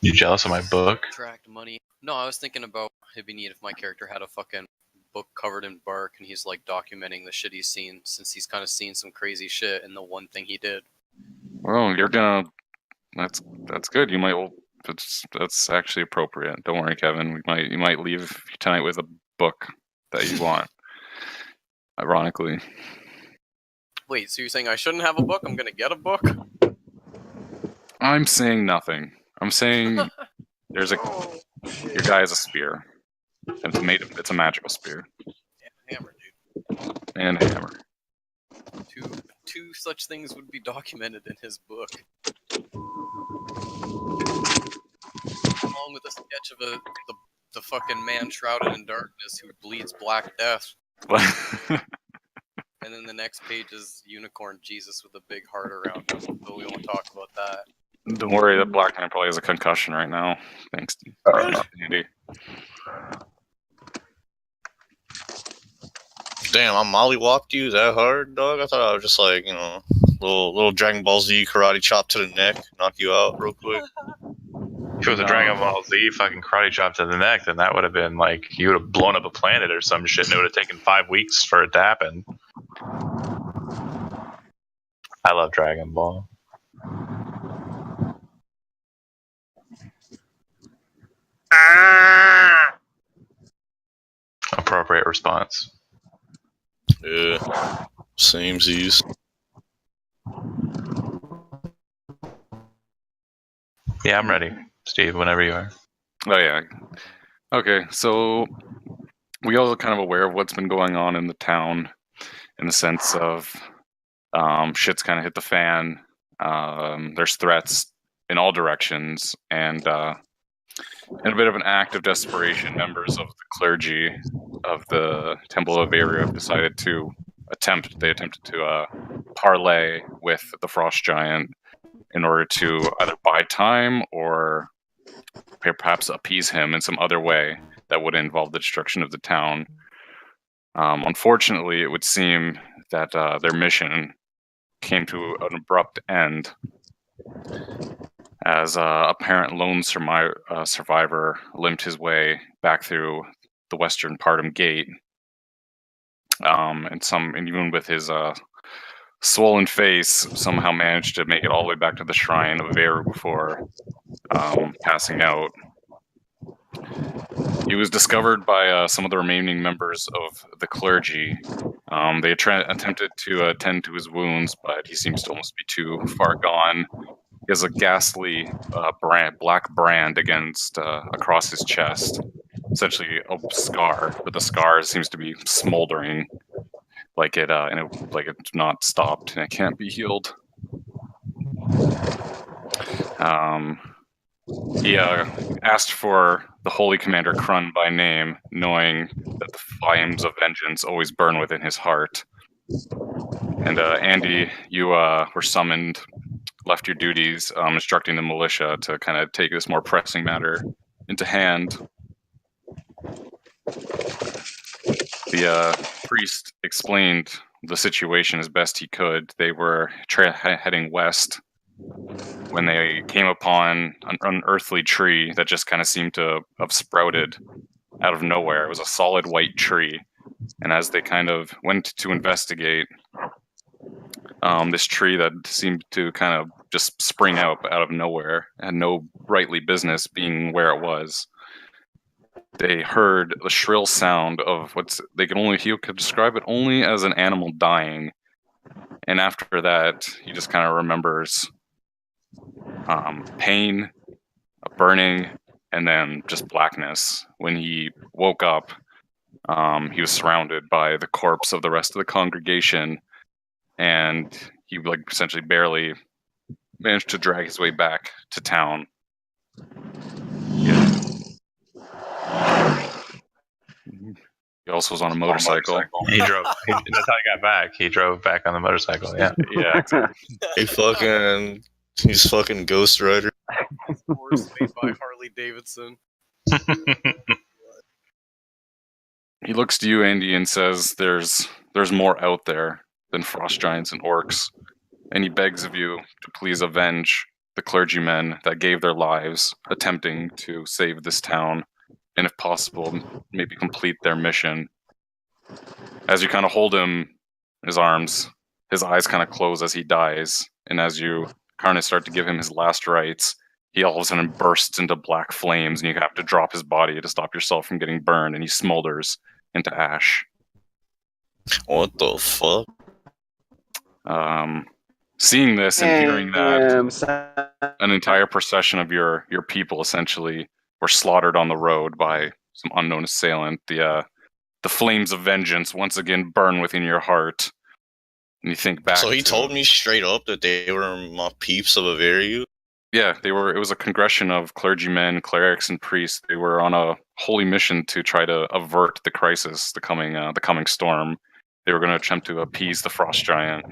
You jealous of my book? Attract money. No, I was thinking about it'd be neat if my character had a fucking book covered in bark and he's like documenting the shit he's seen since he's kind of seen some crazy shit in the one thing he did. Well, you're gonna. That's good. You might. Well, that's actually appropriate. Don't worry, Kevin. You might leave tonight with a book that you want. Ironically. Wait, so you're saying I shouldn't have a book? I'm gonna get a book? I'm saying nothing. I'm saying there's your guy has a spear. It's a magical spear. And a hammer, dude. And a hammer. Two such things would be documented in his book. Along with a sketch of the fucking man shrouded in darkness who bleeds black death. And then the next page is Unicorn Jesus with a big heart around him, but we won't talk about that. Don't worry, that black man probably has a concussion right now. Thanks, Andy. Damn, I mollywopped you that hard, dog? I thought I was just like, little Dragon Ball Z karate chop to the neck, knock you out real quick. If it was a Dragon Ball Z fucking karate chop to the neck, then that would have been like, you would have blown up a planet or some shit, and it would have taken 5 weeks for it to happen. I love Dragon Ball. Appropriate response. Yeah, samesies. Yeah, I'm ready, Steve, whenever you are. Oh, yeah. Okay, so we all are kind of aware of what's been going on in the town in the sense of shit's kind of hit the fan. There's threats in all directions, and in a bit of an act of desperation, members of the clergy of the Temple of Avery have decided to attempted to parlay with the Frost Giant in order to either buy time or perhaps appease him in some other way that would involve the destruction of the town. Unfortunately, it would seem that their mission came to an abrupt end as a apparent lone survivor limped his way back through the western Partum Gate, and even with his swollen face, somehow managed to make it all the way back to the shrine of Veru before passing out. He was discovered by some of the remaining members of the clergy. They attempted to attend to his wounds, but he seems to almost be too far gone. He has a ghastly black brand across his chest, essentially a scar, but the scar seems to be smoldering, like it's not stopped and it can't be healed. He asked for the Holy Commander Krun by name, knowing that the flames of vengeance always burn within his heart. And Andy, you were summoned, left your duties, instructing the militia to kind of take this more pressing matter into hand. The priest explained the situation as best he could. They were heading west when they came upon an unearthly tree that just kind of seemed to have sprouted out of nowhere. It was a solid white tree. And as they kind of went to investigate, this tree that seemed to kind of just spring out of nowhere, had no rightly business being where it was. They heard the shrill sound of he could describe it only as an animal dying. And after that, he just kind of remembers pain, a burning, and then just blackness. When he woke up, he was surrounded by the corpse of the rest of the congregation, and he essentially barely managed to drag his way back to town. Yeah. He also was on a motorcycle. He drove. That's how he got back. He drove back on the motorcycle. Yeah. Yeah. Exactly. He's fucking Ghost Rider. Horse made by Harley Davidson. He looks to you, Andy, and says, "There's more out there than frost giants and orcs," and he begs of you to please avenge the clergymen that gave their lives attempting to save this town, and if possible, maybe complete their mission. As you kind of hold him in his arms, his eyes kind of close as he dies, and as you kind of start to give him his last rites, he all of a sudden bursts into black flames, and you have to drop his body to stop yourself from getting burned, and he smolders into ash. What the fuck? Seeing this and hearing that, an entire procession of your people essentially were slaughtered on the road by some unknown assailant. The flames of vengeance once again burn within your heart, and you think back. So he told me straight up that they were my peeps of Bavaria. Yeah, they were. It was a congregation of clergymen, clerics, and priests. They were on a holy mission to try to avert the crisis, the coming storm. They were going to attempt to appease the frost giant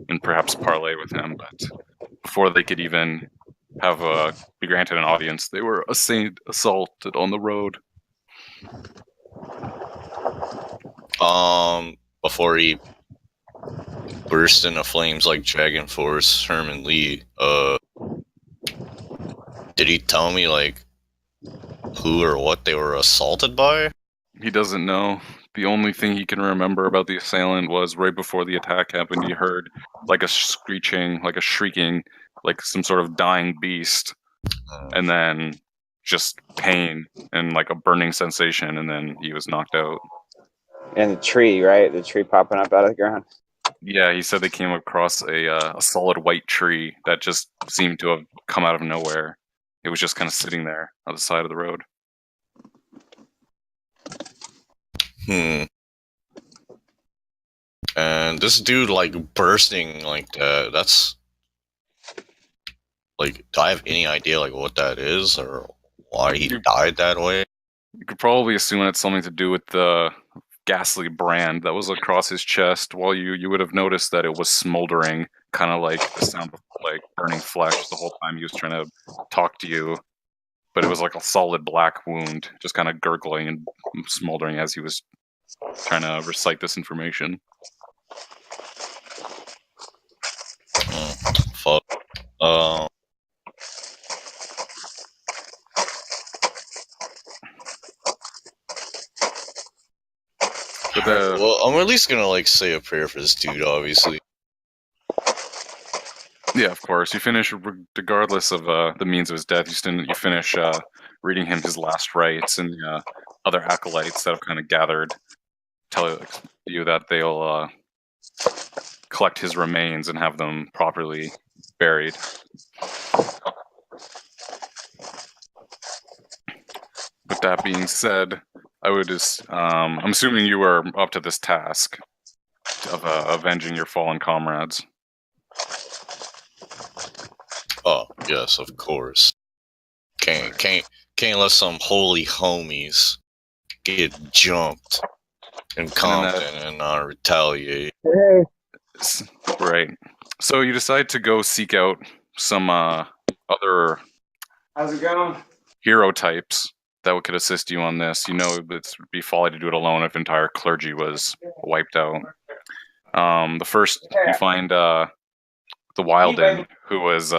and perhaps parlay with him, but before they could even have be granted an audience, they were assaulted on the road. Before he burst into flames like Dragon Force Herman Lee, did he tell me like who or what they were assaulted by? He doesn't know. The only thing he can remember about the assailant was right before the attack happened, he heard like a screeching, like a shrieking, like some sort of dying beast, and then just pain and like a burning sensation, and then he was knocked out. And the tree, right? The tree popping up out of the ground. Yeah, he said they came across a solid white tree that just seemed to have come out of nowhere. It was just kind of sitting there on the side of the road. And this dude, like, bursting like that, that's... Like, do I have any idea, like, what that is? Or why he died that way? You could probably assume it's something to do with the ghastly brand that was across his chest, while you would have noticed that it was smoldering, kind of like the sound of, like, burning flesh the whole time he was trying to talk to you. But it was like a solid black wound, just kind of gurgling and smoldering as he was trying to recite this information. Fuck. Well, I'm at least gonna, like, say a prayer for this dude, obviously. Yeah, of course. You finish, regardless of the means of his death, you finish reading him his last rites, and the other acolytes that have kind of gathered tell you that they'll collect his remains and have them properly buried. With that being said, I would just, I'm assuming you were up to this task of avenging your fallen comrades. Oh, yes, of course. Can't let some holy homies get jumped in Compton and not retaliate. Right. So you decide to go seek out some other How's it going? hero types that could assist you on this. You know, it would be folly to do it alone if entire clergy was wiped out. The first, you find the Wilden, who was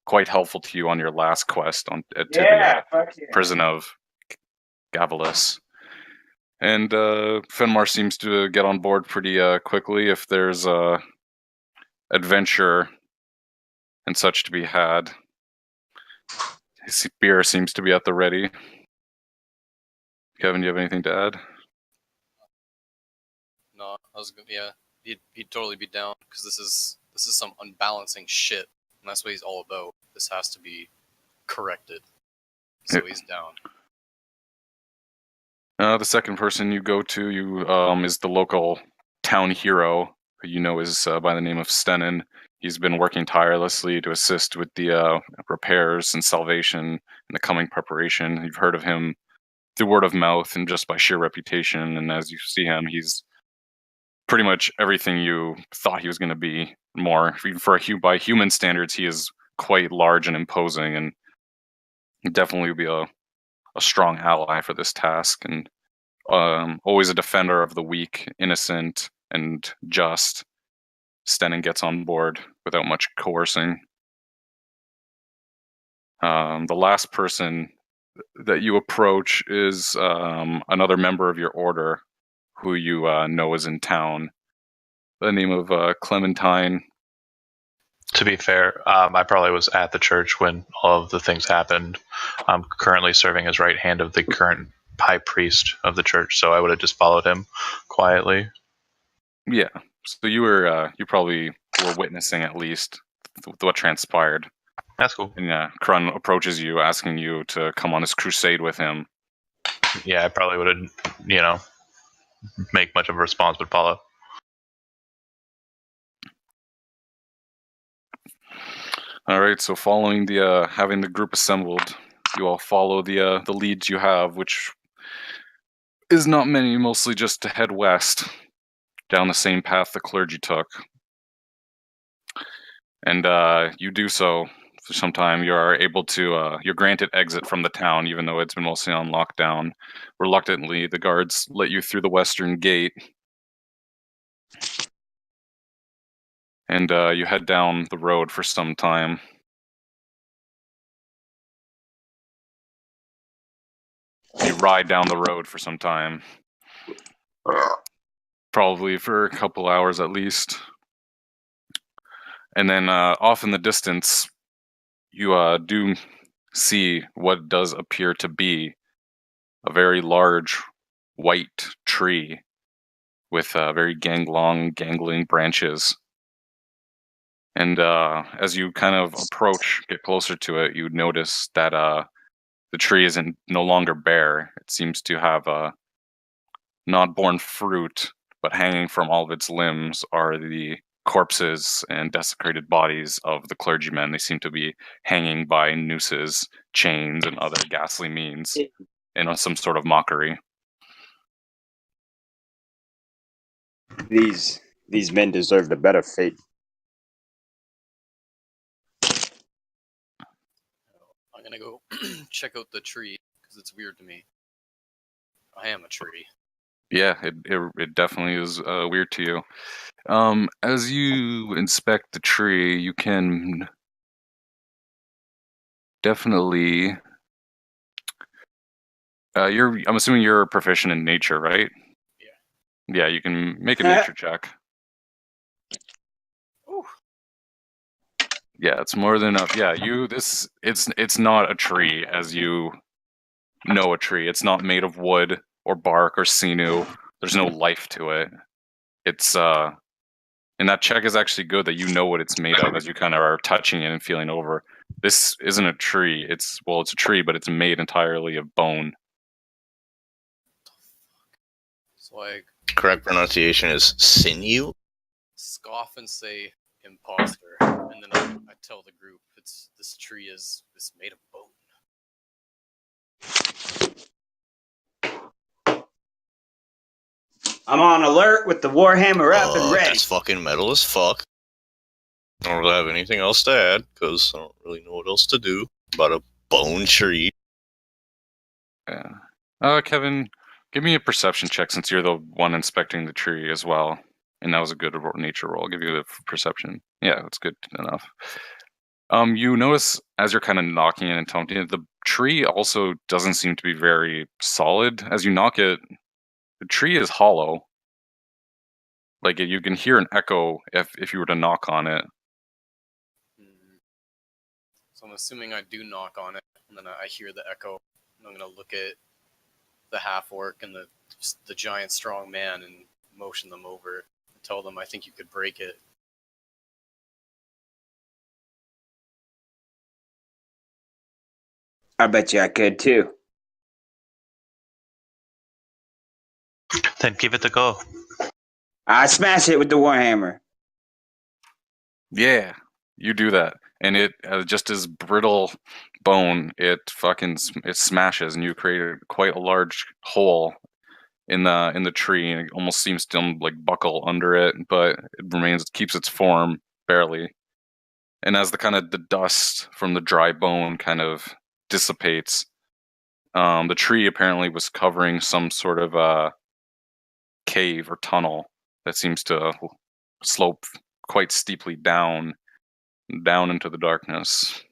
quite helpful to you on your last quest to the prison of Gavilis. And Fenmar seems to get on board pretty quickly if there's adventure and such to be had. His beer seems to be at the ready. Kevin, do you have anything to add? No, I was gonna, yeah, he'd totally be down, because this is some unbalancing shit, and that's what he's all about. This has to be corrected, so he's down. The second person you go to is the local town hero, who you know is by the name of Stenin. He's been working tirelessly to assist with the repairs and salvation and the coming preparation. You've heard of him through word of mouth and just by sheer reputation, and as you see him, he's pretty much everything you thought he was going to be. More, even by human standards, he is quite large and imposing, and definitely be a strong ally for this task, and always a defender of the weak, innocent, and just. Stenin gets on board without much coercing. The last person that you approach is another member of your order who you know is in town. The name of Clementine. To be fair, I probably was at the church when all of the things happened. I'm currently serving as right hand of the current high priest of the church, so I would have just followed him quietly. Yeah. So you probably were witnessing at least what transpired. That's cool. And Krun approaches you, asking you to come on this crusade with him. Yeah, I probably would have, make much of a response, but follow. All right. So following the having the group assembled, you all follow the leads you have, which is not many, mostly just to head west down the same path the clergy took. And you do so for some time. You are able to, you're granted exit from the town, even though it's been mostly on lockdown. Reluctantly, the guards let you through the western gate. And you head down the road for some time. You ride down the road for some time. Probably for a couple hours at least. And then off in the distance, you do see what does appear to be a very large white tree with very gangling branches. And as you kind of get closer to it, you notice that the tree isn't no longer bare. It seems to have not borne fruit, but hanging from all of its limbs are the corpses and desecrated bodies of the clergymen. They seem to be hanging by nooses, chains, and other ghastly means in some sort of mockery. These men deserved a better fate. I'm gonna go check out the tree because it's weird to me. I am a tree. Yeah, it definitely is weird to you. As you inspect the tree, you can definitely. I'm assuming you're proficient in nature, right? Yeah. Yeah, you can make a nature check. Ooh. Yeah, it's more than enough. Yeah, it's not a tree as you know a tree. It's not made of wood or bark or sinew. There's no life to it. It's and that check is actually good that you know what it's made of as you kind of are touching it and feeling over. This isn't a tree. It's a tree, but it's made entirely of bone. So I Correct pronunciation is sinew. scoff and say imposter, and then I tell the group this tree is made of bone. I'm on alert with the warhammer up and ready. That's fucking metal as fuck. I don't really have anything else to add because I don't really know what else to do about a bone tree. Yeah. Kevin, give me a perception check since you're the one inspecting the tree as well. And that was a good nature roll. I'll give you the perception. Yeah, that's good enough. You notice as you're kind of knocking it and taunting it, the tree also doesn't seem to be very solid. As you knock it, the tree is hollow. Like you can hear an echo if you were to knock on it. So I'm assuming I do knock on it, and then I hear the echo. And I'm gonna look at the half orc and the giant strong man and motion them over and tell them I think you could break it. I bet you I could too. Then give it a go. I smash it with the warhammer. Yeah, you do that, and it just as brittle bone. It smashes, and you create quite a large hole in the tree, and it almost seems to like buckle under it, but it keeps its form barely. And as the dust from the dry bone kind of dissipates, the tree apparently was covering some sort of cave or tunnel that seems to slope quite steeply down into the darkness.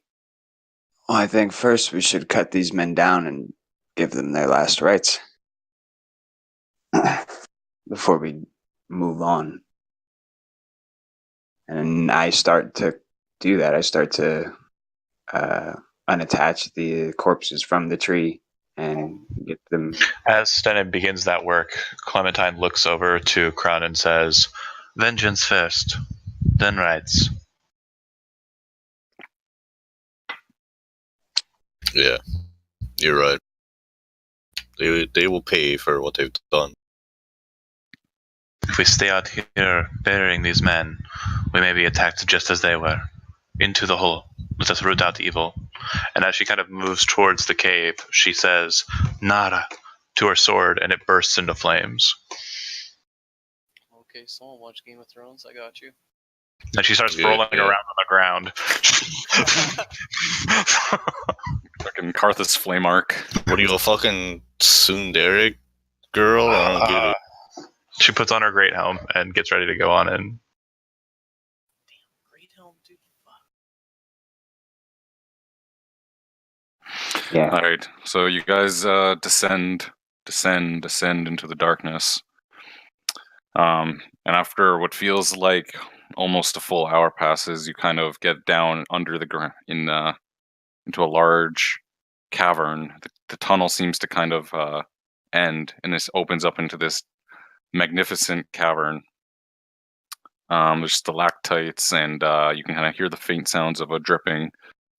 Well, I think first we should cut these men down and give them their last rites before we move on. And I start to do that. I start to unattach the corpses from the tree and get them. As Stennin begins that work, Clementine looks over to Kron and says, "Vengeance first, then rights." Yeah, you're right. They will pay for what they've done. If we stay out here burying these men, we may be attacked just as they were. Into the hole. Let us root out evil. And as she kind of moves towards the cave, she says, "Nara," to her sword, and it bursts into flames. Okay, someone watch Game of Thrones. I got you. And she starts Yeah, rolling yeah. around on the ground. Fucking Karthus flame arc. What are you, a fucking tsundere girl? I don't get it. She puts on her great helm and gets ready to go on in. Great helm, dude. Fuck. Yeah. All right, so you guys descend into the darkness. And after what feels like almost a full hour passes, you kind of get down under the ground into a large cavern. The tunnel seems to kind of end, and this opens up into this magnificent cavern. There's stalactites, and you can kind of hear the faint sounds of a dripping.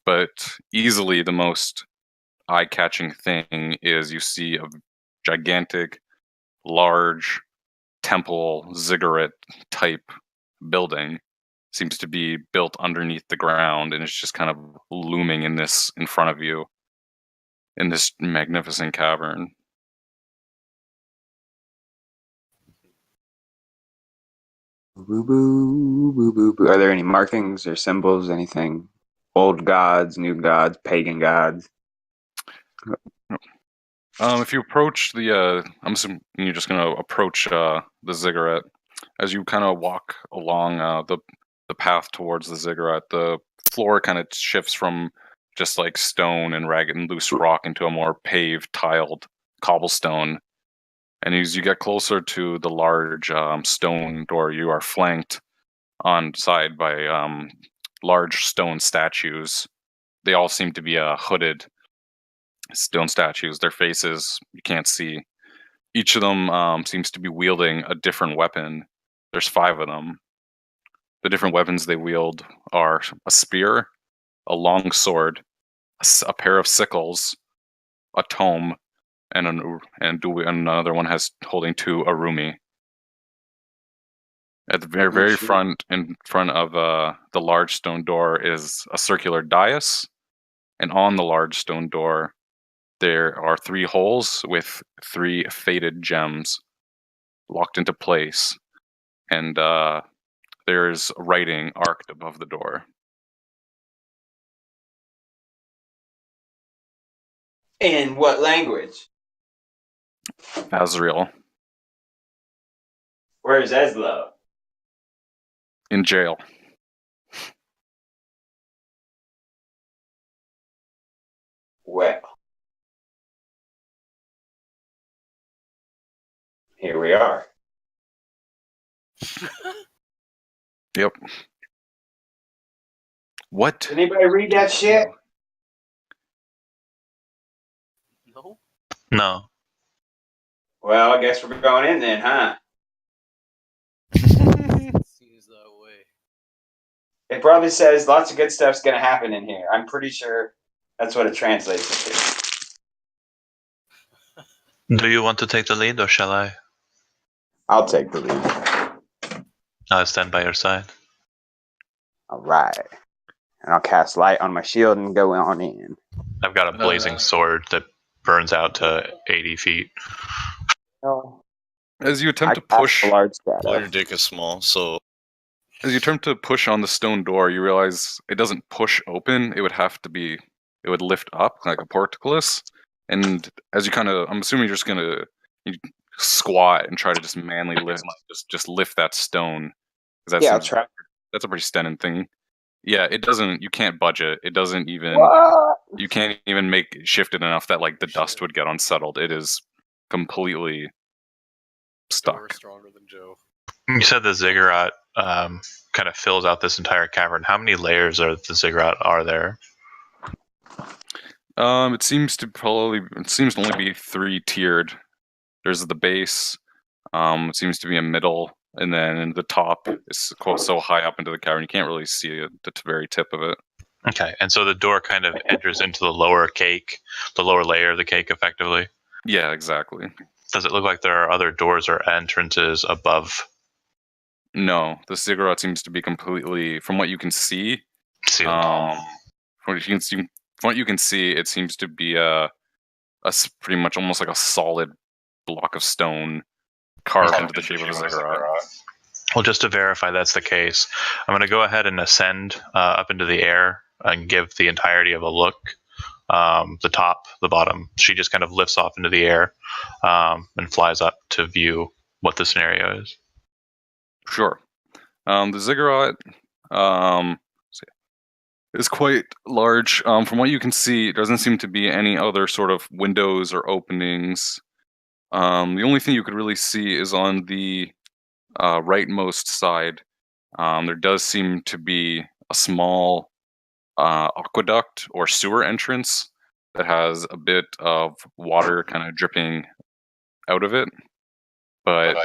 But easily the most eye-catching thing is you see a gigantic, large temple ziggurat type building. Seems to be built underneath the ground, and it's just kind of looming in front of you in this magnificent cavern. Boo boo boo boo boo. Are there any markings or symbols? Anything? Old gods, new gods, pagan gods. If you approach the, I'm assuming you're just going to approach the ziggurat. As you kind of walk along the path towards the ziggurat, the floor kind of shifts from just like stone and ragged and loose rock into a more paved, tiled cobblestone. And as you get closer to the large stone door, you are flanked on side by large stone statues. They all seem to be hooded stone statues. Their faces you can't see. Each of them seems to be wielding a different weapon. There's 5 of them. The different weapons they wield are a spear, a long sword, a pair of sickles, a tome, and another one has holding 2 arumi. At the very front, in front of the large stone door, is a circular dais, and on the large stone door, there are 3 holes with 3 faded gems locked into place, and there's writing arced above the door. In what language? Azrael Where's Eslo? in jail. Well, here we are. Yep. What? Did anybody read that shit? No? No. Well, I guess we're going in then, huh? Seems that way. It probably says lots of good stuff's gonna happen in here. I'm pretty sure that's what it translates to. Do you want to take the lead, or shall I? I'll take the lead. I'll stand by your side. All right. And I'll cast light on my shield and go on in. I've got a blazing sword that burns out to 80 feet. Oh, As you attempt to cast push, a large Well, shadow. your dick is small, so on the stone door, you realize it doesn't push open. It would lift up like a portcullis. And as you I'm assuming you're just gonna squat and try to just manly lift, just lift that stone. 'Cause that Yeah, I'll seems- try. That's a pretty stunning thing. Yeah, it doesn't. You can't budge it. It doesn't even. What? You can't even make shift it enough that like the dust would get unsettled. It is completely Door stuck. stronger than Joe. You said the ziggurat kind of fills out this entire cavern. How many layers of the ziggurat are there? It seems to only be 3-tiered. There's the base. It seems to be a middle, and then the top is so high up into the cavern you can't really see the very tip of it. Okay, and so the door kind of enters into the lower cake, the lower layer of the cake, effectively. Yeah, exactly. Does it look like there are other doors or entrances above? No, the ziggurat seems to be completely, from what you can see. Sealed. From what you can see, it seems to be pretty much almost like a solid block of stone carved into the shape of a ziggurat. Well, just to verify that's the case, I'm going to go ahead and ascend up into the air and give the entirety of a look. The top, the bottom. She just kind of lifts off into the air and flies up to view what the scenario is. Sure. The ziggurat is quite large. From what you can see, it doesn't seem to be any other sort of windows or openings. The only thing you could really see is on the rightmost side. There does seem to be a small aqueduct or sewer entrance that has a bit of water kind of dripping out of it. But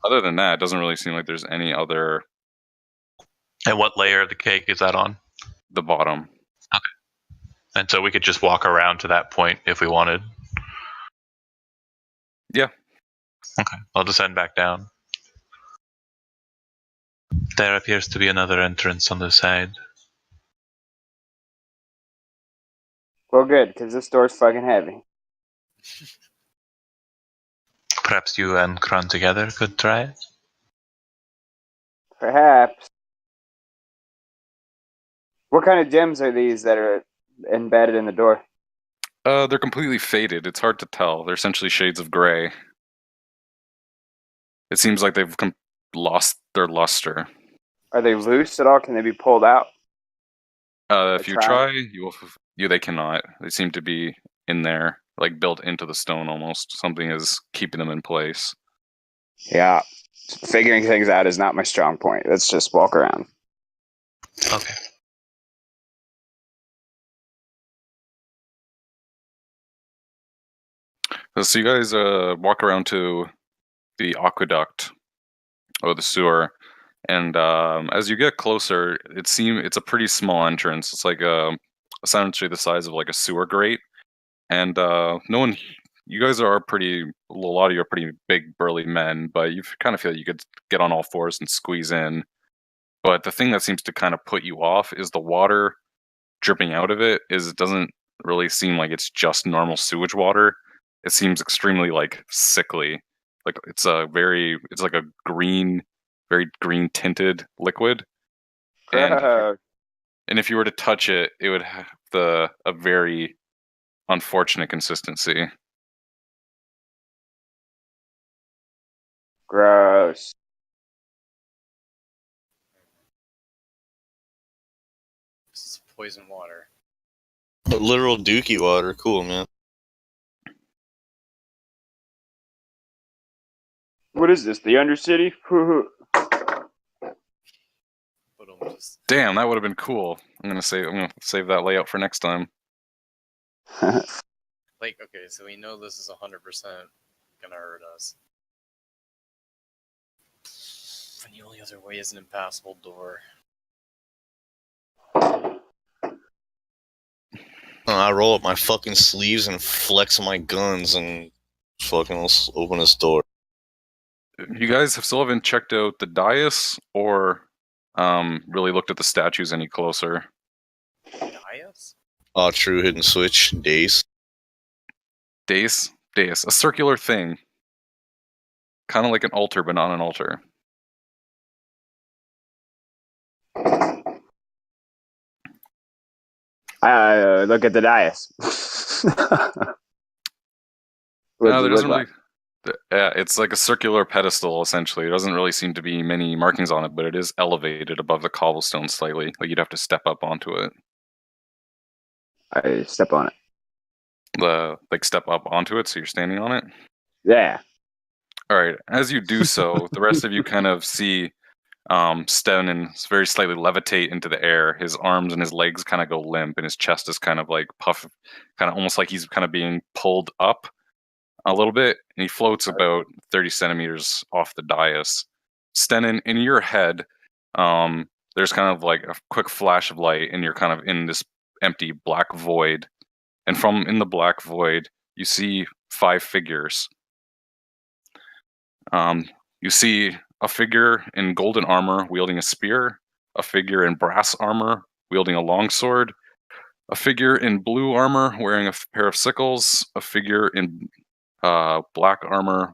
other than that, it doesn't really seem like there's any other. And what layer of the cake is that on? The bottom. Okay. And so we could just walk around to that point if we wanted. Yeah. Okay. I'll descend back down. There appears to be another entrance on the side. Well, good, because this door's fucking heavy. Perhaps you and Kron together could try it? Perhaps. What kind of gems are these that are embedded in the door? They're completely faded. It's hard to tell. They're essentially shades of gray. It seems like they've lost their luster. Are they loose at all? Can they be pulled out? If you try, they cannot. They seem to be in there, like built into the stone almost. Something is keeping them in place. Yeah. Figuring things out is not my strong point. Let's just walk around. Okay. So you guys walk around to the aqueduct or the sewer, and as you get closer, it's a pretty small entrance. It's like essentially the size of like a sewer grate, and you guys are a lot of you are pretty big burly men, but you kind of feel you could get on all fours and squeeze in. But the thing that seems to kind of put you off is the water dripping out of it. It doesn't really seem like it's just normal sewage water. It seems extremely like sickly. Like it's like a green, very green tinted liquid. And if you were to touch it, it would have a very unfortunate consistency. Gross. This is poison water. Literal dookie water. Cool, man. What is this? The Undercity? But just... Damn, that would have been cool. I'm gonna save that layout for next time. Like, okay, so we know this is 100% gonna hurt us. And the only other way is an impassable door. I roll up my fucking sleeves and flex my guns and fucking open this door. You guys still haven't checked out the dais or really looked at the statues any closer. Dais? Oh, true. Hidden switch. Days. Dais? A circular thing. Kind of like an altar, but not an altar. Look at the dais. No, there doesn't really. Yeah, it's like a circular pedestal, essentially. There doesn't really seem to be many markings on it, but it is elevated above the cobblestone slightly. Like you'd have to step up onto it. I step on it. Step up onto it, so you're standing on it. Yeah. All right. As you do so, the rest of you kind of see Stenan very slightly levitate into the air. His arms and his legs kind of go limp, and his chest is kind of like puff, kind of almost like he's kind of being pulled up a little bit, and he floats about 30 centimeters off the dais. Stenan, in your head, there's kind of like a quick flash of light, and you're kind of in this empty black void. And from in the black void, you see 5 figures. You see a figure in golden armor wielding a spear, a figure in brass armor wielding a longsword, a figure in blue armor wearing a pair of sickles, a figure in black armor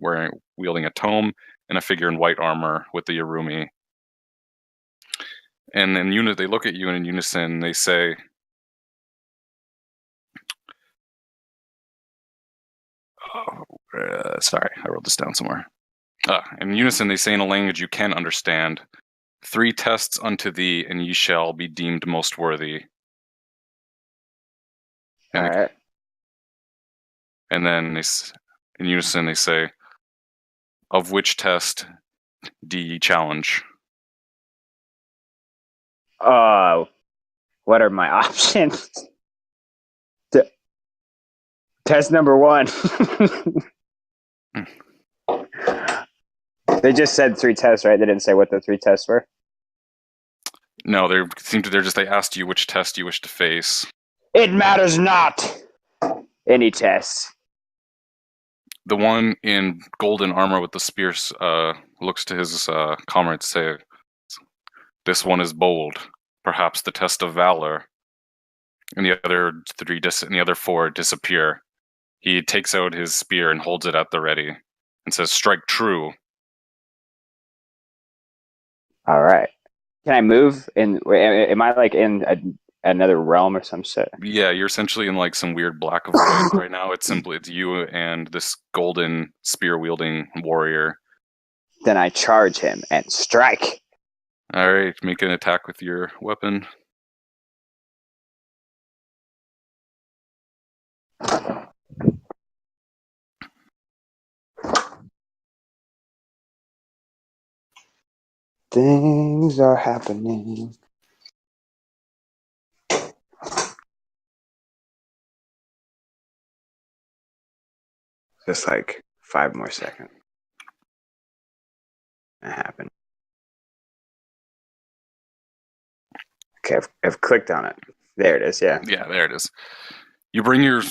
wielding a tome, and a figure in white armor with the Yarumi. And then they look at you, and in unison they say, sorry, I wrote this down somewhere. In unison they say in a language you can understand, 3 tests unto thee, and ye shall be deemed most worthy. All right. And then in unison they say, of which test do ye challenge? What are my options? Test number 1. They just said 3 tests, right? They didn't say what the 3 tests were. No, they asked you which test you wish to face. It matters not. Any test. The one in golden armor with the spear looks to his comrade to say, this one is bold, perhaps the test of valor. And the other 4 disappear. He takes out his spear and holds it at the ready and says, strike true. All right. Can I move? Am I like in another realm or some shit? Yeah, you're essentially in like some weird black void right now. It's you and this golden spear wielding warrior. Then I charge him and strike. All right, make an attack with your weapon. Things are happening. Just like 5 more seconds. That happened. Okay, I've clicked on it. There it is. Yeah. Yeah, there it is. You bring your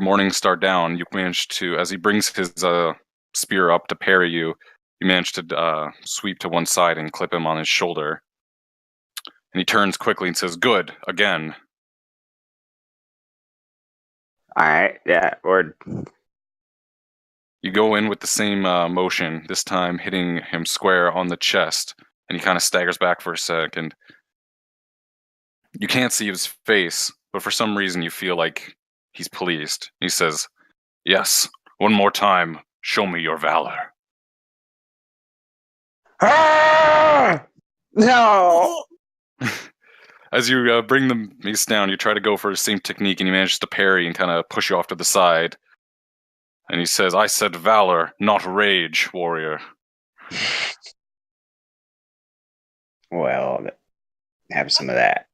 morning star down. You manage to, as he brings his spear up to parry you, you manage to sweep to one side and clip him on his shoulder. And he turns quickly and says, "Good, again." All right. Yeah. Or You go in with the same motion, this time hitting him square on the chest, and he kind of staggers back for a second. You can't see his face, but for some reason you feel like he's pleased. He says, "Yes, one more time, show me your valor." no. As you bring the mace down, you try to go for the same technique, and he manages to parry and kind of push you off to the side. And he says, "I said valor, not rage, warrior." Well, have some of that.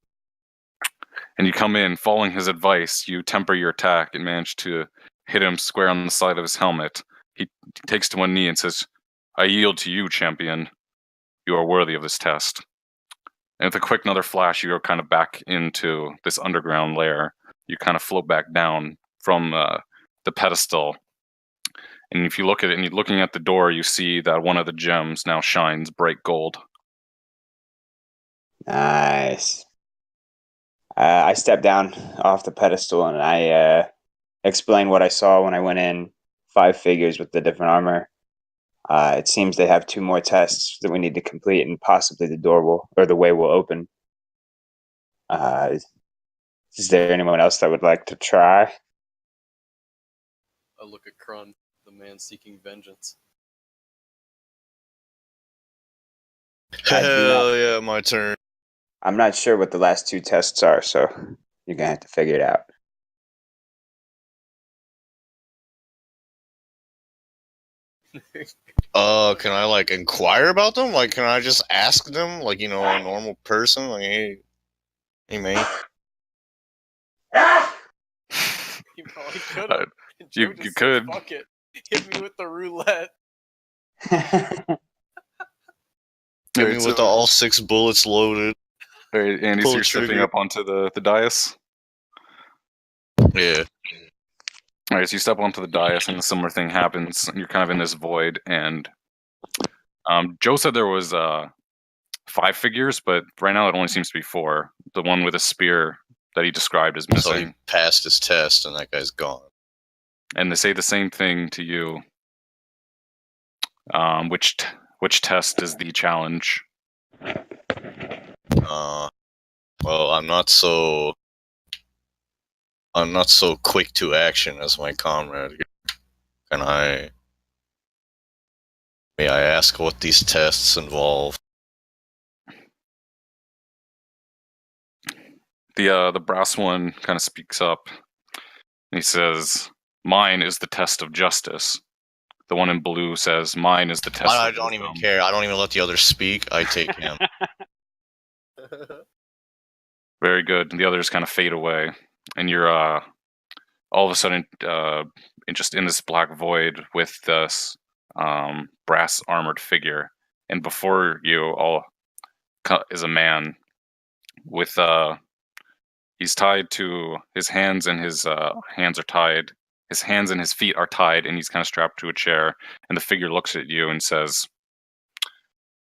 And you come in, following his advice, you temper your attack and manage to hit him square on the side of his helmet. He takes to one knee and says, "I yield to you, champion. You are worthy of this test." And with a quick another flash, you go kind of back into this underground lair. You kind of float back down from the pedestal. And if you look at it, and you're looking at the door, you see that one of the gems now shines bright gold. Nice. I stepped down off the pedestal and I explained what I saw when I went in. 5 figures with the different armor. It seems they have 2 more tests that we need to complete, and possibly the way will open. Is there anyone else that would like to try? I look at Kron, the man seeking vengeance. I do not- Hell yeah, my turn. I'm not sure what the last two tests are, so you're gonna have to figure it out. Can I like inquire about them? Like, can I just ask them, like, you know, a normal person? Like, hey, man. You probably could Uh, have. you could. Fuck it. Hit me with the roulette. Hit me Alright, with the all 6 bullets loaded. Alright, Andy, pull so the you're stepping trigger. up onto the dais. Yeah. Alright, so you step onto the dais, and a similar thing happens. And you're kind of in this void, and Joe said there was 5 figures, but right now it only seems to be 4. The one with a spear that he described is So missing. he passed his test, and that guy's gone. And they say the same thing to you. Which test is the challenge? Well, I'm not so quick to action as my comrade. May I ask what these tests involve? The brass one kind of speaks up. And he says, "Mine is the test of justice." The one in blue says, "Mine is the test." I of don't wisdom." even care. I don't even let the others speak. I take him. Very good. And the others kind of fade away, and you're all of a sudden just in this black void with this brass armored figure, and before you all is a man with he's tied to his hands, and his hands are tied. His hands and his feet are tied, and he's kind of strapped to a chair. And the figure looks at you and says,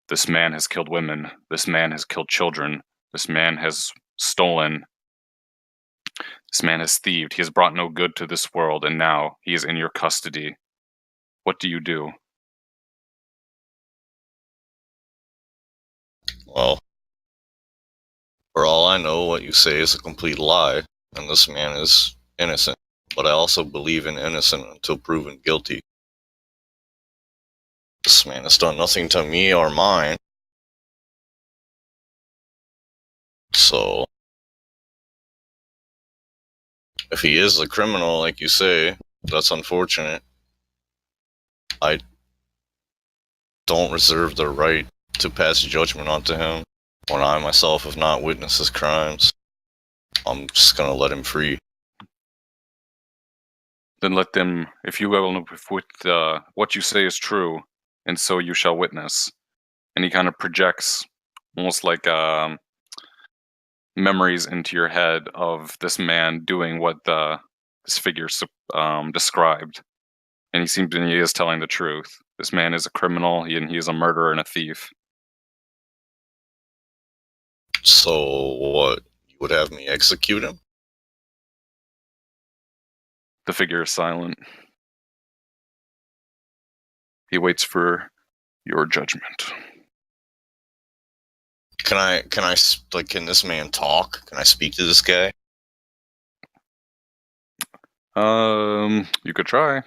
"This man has killed women. This man has killed children. This man has stolen. This man has thieved. He has brought no good to this world, and now he is in your custody. What do you do?" Well, for all I know, what you say is a complete lie, and this man is innocent. But I also believe in innocent until proven guilty. This man has done nothing to me or mine. So, if he is a criminal, like you say, that's unfortunate. I don't reserve the right to pass judgment onto him when I myself have not witnessed his crimes. I'm just gonna let him free. Then let them, if you will, if what you say is true, and so you shall witness. And he kind of projects almost like memories into your head of this man doing what this figure described. And he is telling the truth. This man is a criminal, and he is a murderer and a thief. So what? You would have me execute him? The figure is silent. He waits for your judgment. Can this man talk? Can I speak to this guy? You could try.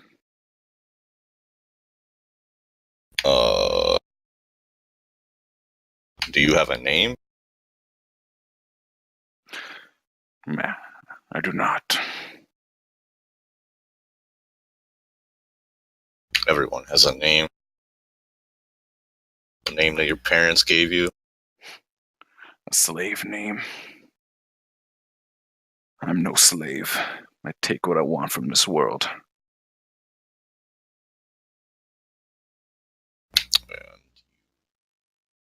Do you have a name? Meh, I do not. Everyone has a name. A name that your parents gave you. A slave name. I'm no slave. I take what I want from this world. And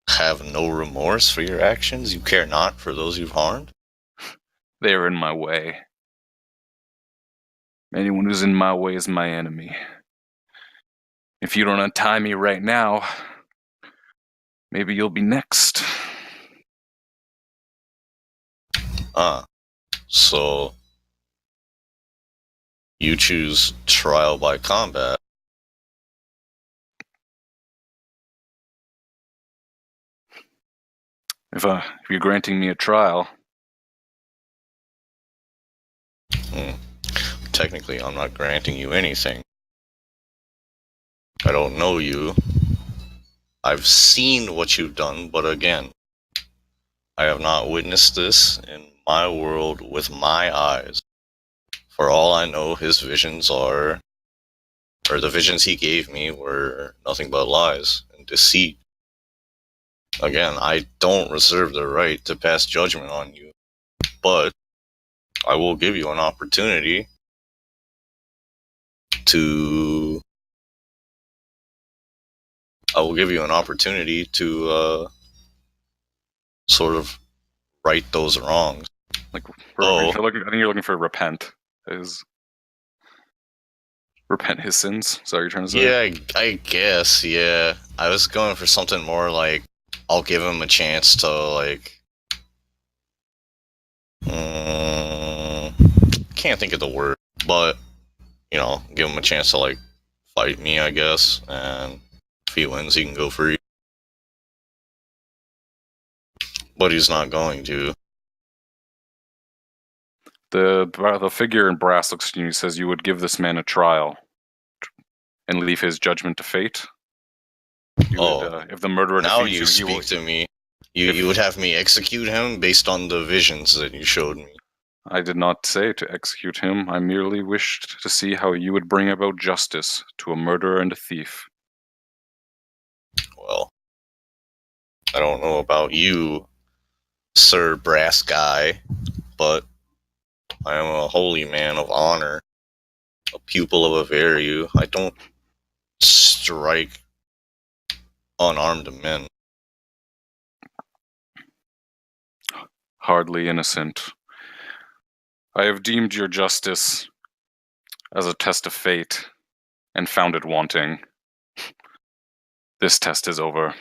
have no remorse for your actions? You care not for those you've harmed? They are in my way. Anyone who's in my way is my enemy. If you don't untie me right now, maybe you'll be next. So you choose trial by combat. If you're granting me a trial, Technically, I'm not granting you anything. I don't know you. I've seen what you've done, but again, I have not witnessed this in my world with my eyes. For all I know, his visions are, or the visions he gave me were nothing but lies and deceit. Again, I don't reserve the right to pass judgment on you, but I will give you an opportunity to sort of right those wrongs. Like, Oh. I think you're looking for repent his sins. Is that what you're trying to say? Yeah, I guess, yeah. I was going for something more like, I'll give him a chance to, like... can't think of the word, but, you know, give him a chance to, like, fight me, I guess, and if he wins, he can go free. But he's not going to. The figure in brass looks at you and says you would give this man a trial and leave his judgment to fate. If the murderer now defeats you speak to me. You would have me execute him based on the visions that you showed me. I did not say to execute him. I merely wished to see how you would bring about justice to a murderer and a thief. Well, I don't know about you, Sir Brass Guy, but I am a holy man of honor, a pupil of Averu. I don't strike unarmed men. Hardly innocent. I have deemed your justice as a test of fate and found it wanting. This test is over.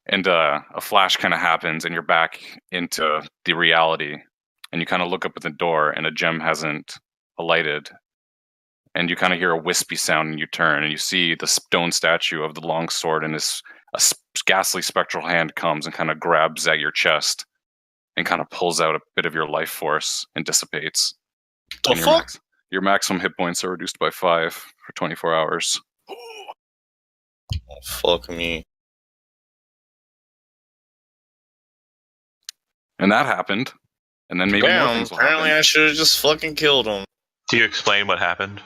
And a flash kind of happens and you're back into the reality. And you kind of look up at the door and a gem hasn't alighted. And you kind of hear a wispy sound and you turn and you see the stone statue of the long sword, and a ghastly spectral hand comes and kind of grabs at your chest and kind of pulls out a bit of your life force and dissipates. The and fuck? Your maximum hit points are reduced by 5 for 24 hours. Oh, fuck me. And that happened. And then maybe more things will happen. Apparently I should have just fucking killed him. Do you explain what happened?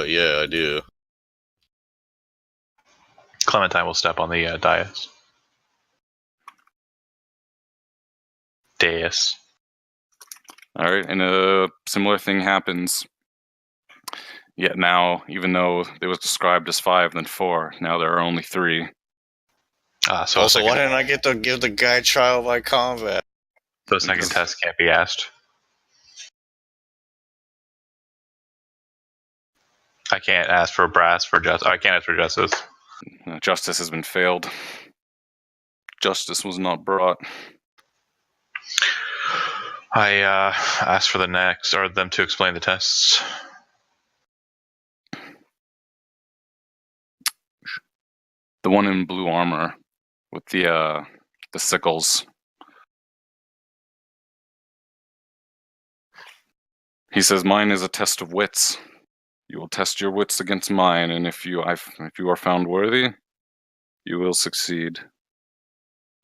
Yeah, I do. Clementine will step on the dais. Dais. Alright, and a similar thing happens. Yet now, even though it was described as 5, then 4, now there are only 3. So also, why didn't I get to give the guy trial by combat? The second test can't be asked. I can't ask for brass for justice. I can't ask for justice. Justice has been failed. Justice was not brought. I asked for the next, or them to explain the tests. The one in blue armor with the sickles. He says, "Mine is a test of wits. You will test your wits against mine, and if you are found worthy, you will succeed."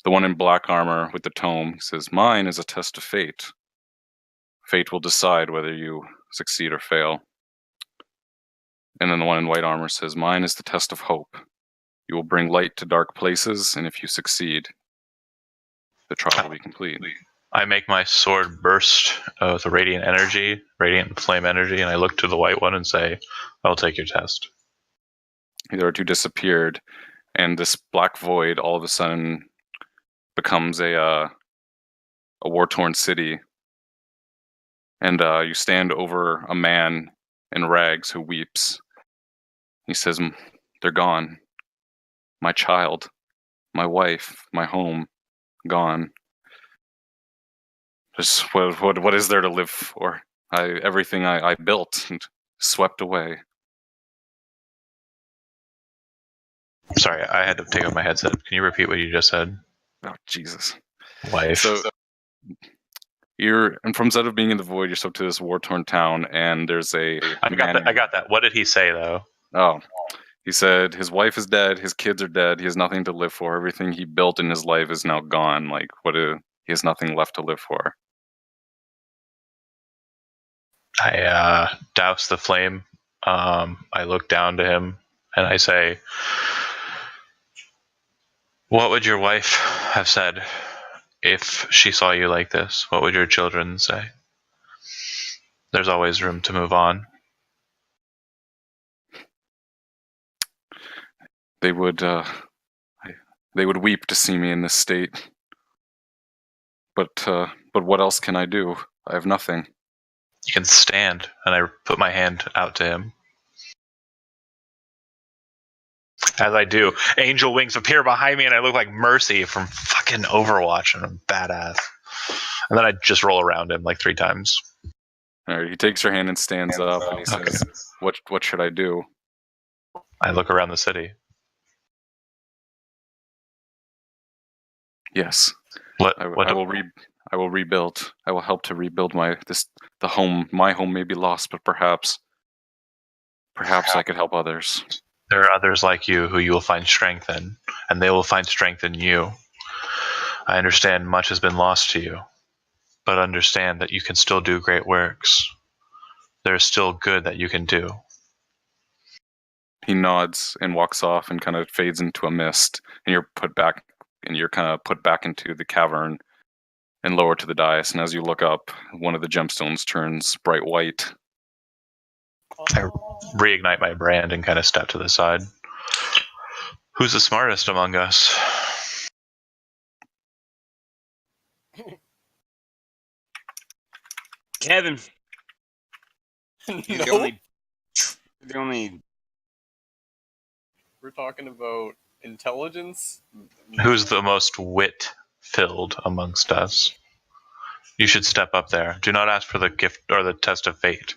The one in black armor with the tome, he says, "Mine is a test of fate. Fate will decide whether you succeed or fail." And then the one in white armor says, "Mine is the test of hope. You will bring light to dark places, and if you succeed, the trial will be complete." I make my sword burst with a radiant flame energy, and I look to the white one and say, "I'll take your test." The other two disappeared, and this black void all of a sudden becomes a war-torn city. And you stand over a man in rags who weeps. He says, "They're gone. My child, my wife, my home, gone. Just what is there to live for? Everything I built and swept away." Sorry, I had to take off my headset. Can you repeat what you just said? Oh, Jesus. Wife. So and from instead of being in the void, you're stuck to this war-torn town, and there's a I got that. What did he say though? Oh, he said his wife is dead, his kids are dead, he has nothing to live for. Everything he built in his life is now gone. Like, he has nothing left to live for. I douse the flame. I look down to him and I say, "What would your wife have said if she saw you like this? What would your children say? There's always room to move on." They would weep to see me in this state. But what else can I do? I have nothing. You can stand, and I put my hand out to him. As I do, angel wings appear behind me, and I look like Mercy from fucking Overwatch, and I'm badass. And then I just roll around him like 3 times. All right, he takes her hand and stands up, and he says, "What should I do?" I look around the city. Yes, What? I will rebuild. I will help to rebuild my home. My home may be lost, but perhaps I could help others. There are others like you who you will find strength in, and they will find strength in you. I understand much has been lost to you, but understand that you can still do great works. There is still good that you can do. He nods and walks off and kind of fades into a mist, and you're kind of put back into the cavern and lowered to the dais. And as you look up, one of the gemstones turns bright white. I reignite my brand and kind of step to the side. Who's the smartest among us? Kevin. No, The only. we're talking about intelligence. Who's the most wit-filled amongst us? You should step up there. Do not ask for the gift or the test of fate.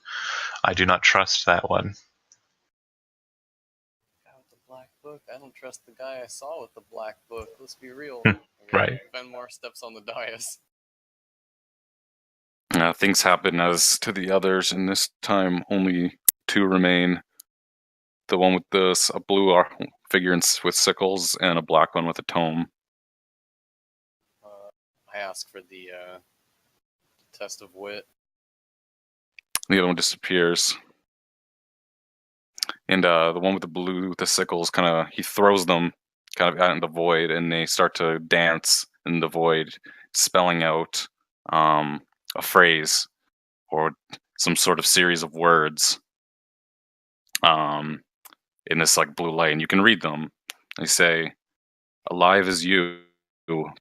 I do not trust that one. Out the black book. I don't trust the guy I saw with the black book. Let's be real. Right. Venmar steps on the dais. Things happen as to the others, and this time only 2 remain. The one with a blue figure with sickles, and a black one with a tome. I ask for the test of wit. The other one disappears. And the one with the blue, the sickles, he throws them kind of out in the void, and they start to dance in the void, spelling out a phrase or some sort of series of words in this like blue light, and you can read them. They say, "Alive as you,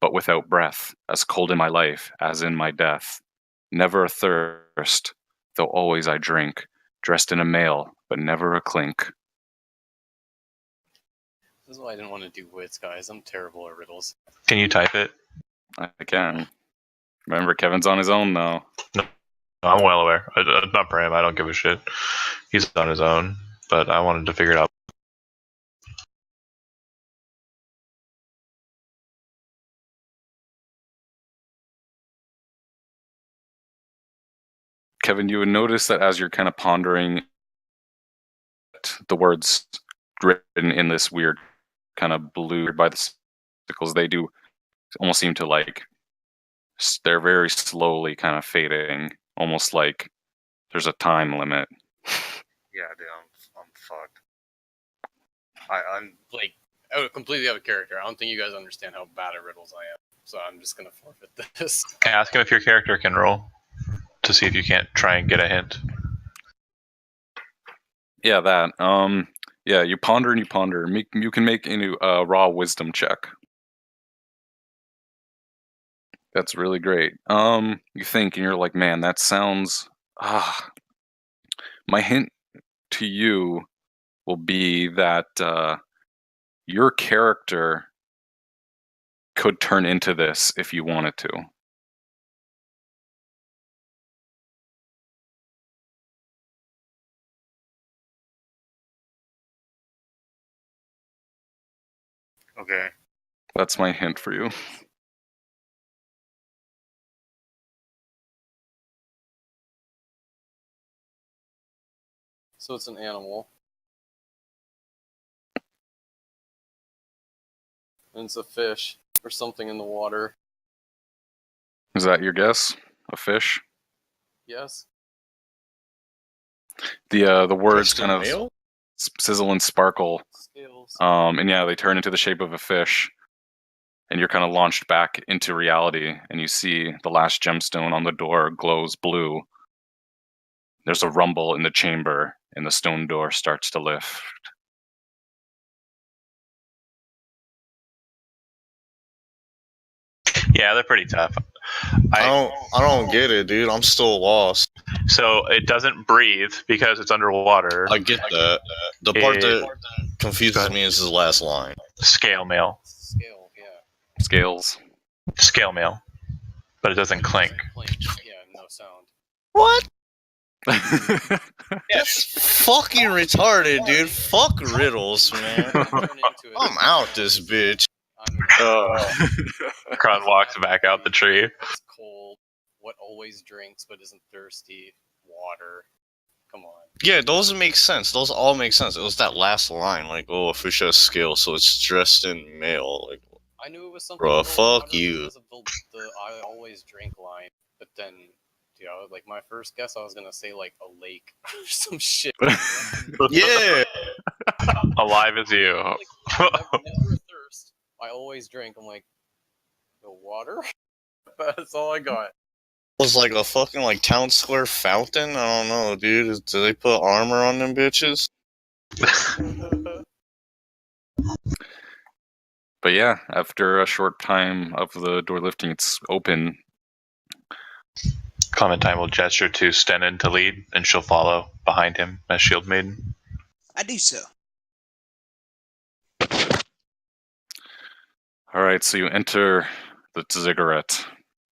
but without breath, as cold in my life as in my death. Never a thirst, though always I drink. Dressed in a mail, but never a clink." This is why I didn't want to do wits, guys. I'm terrible at riddles. Can you type it? I can. Remember, Kevin's on his own now. I'm well aware. Not for him. I don't give a shit. He's on his own. But I wanted to figure it out. Kevin, you would notice that as you're kind of pondering the words written in this weird kind of blue by the sickles, they do almost seem to like, they're very slowly kind of fading, almost like there's a time limit. Yeah, dude, I'm fucked. I'm like completely out of character. I don't think you guys understand how bad at riddles I am. So I'm just gonna forfeit this. Can I ask him if your character can roll to see if you can't try and get a hint? Yeah, that. Yeah, you ponder and you ponder. You can make a raw wisdom check. That's really great. You think and you're like, man, that sounds. My hint to you will be that your character could turn into this if you wanted to. Okay. That's my hint for you. So it's an animal. And it's a fish or something in the water. Is that your guess? A fish? Yes. The words Crystal kind of mail? sizzle and sparkle. Scales. And yeah, they turn into the shape of a fish. And you're kind of launched back into reality, and you see the last gemstone on the door glows blue. There's a rumble in the chamber, and the stone door starts to lift. Yeah, they're pretty tough. I don't get it, dude. I'm still lost. So it doesn't breathe because it's underwater. I get that. The part that confuses me is his last line. Scale mail. Scale, yeah. Scales. Scale mail. But it doesn't clink. Yeah, no sound. What? That's fucking retarded, dude. Fuck riddles, man. I'm out this bitch. Kron walks back out the tree. It's cold. What always drinks but isn't thirsty? Water. Come on. Yeah, those make sense. Those all make sense. It was that last line, like, oh, a fish has scales, so it's dressed in mail. Like, I knew it was something. bruh, about fuck water you. because of the I always drink line, but then, you know, like my first guess, I was gonna say like a lake or some shit. Yeah. Alive as you. Never a thirst. I always drink. I'm like, the water. That's all I got. Was like a fucking like town square fountain. I don't know, dude. Do they put armor on them bitches? But yeah, after a short time of the door lifting, it's open. Clementine will gesture to Stenin to lead, and she'll follow behind him as Shield Maiden. I do so. All right, so you enter the ziggurat,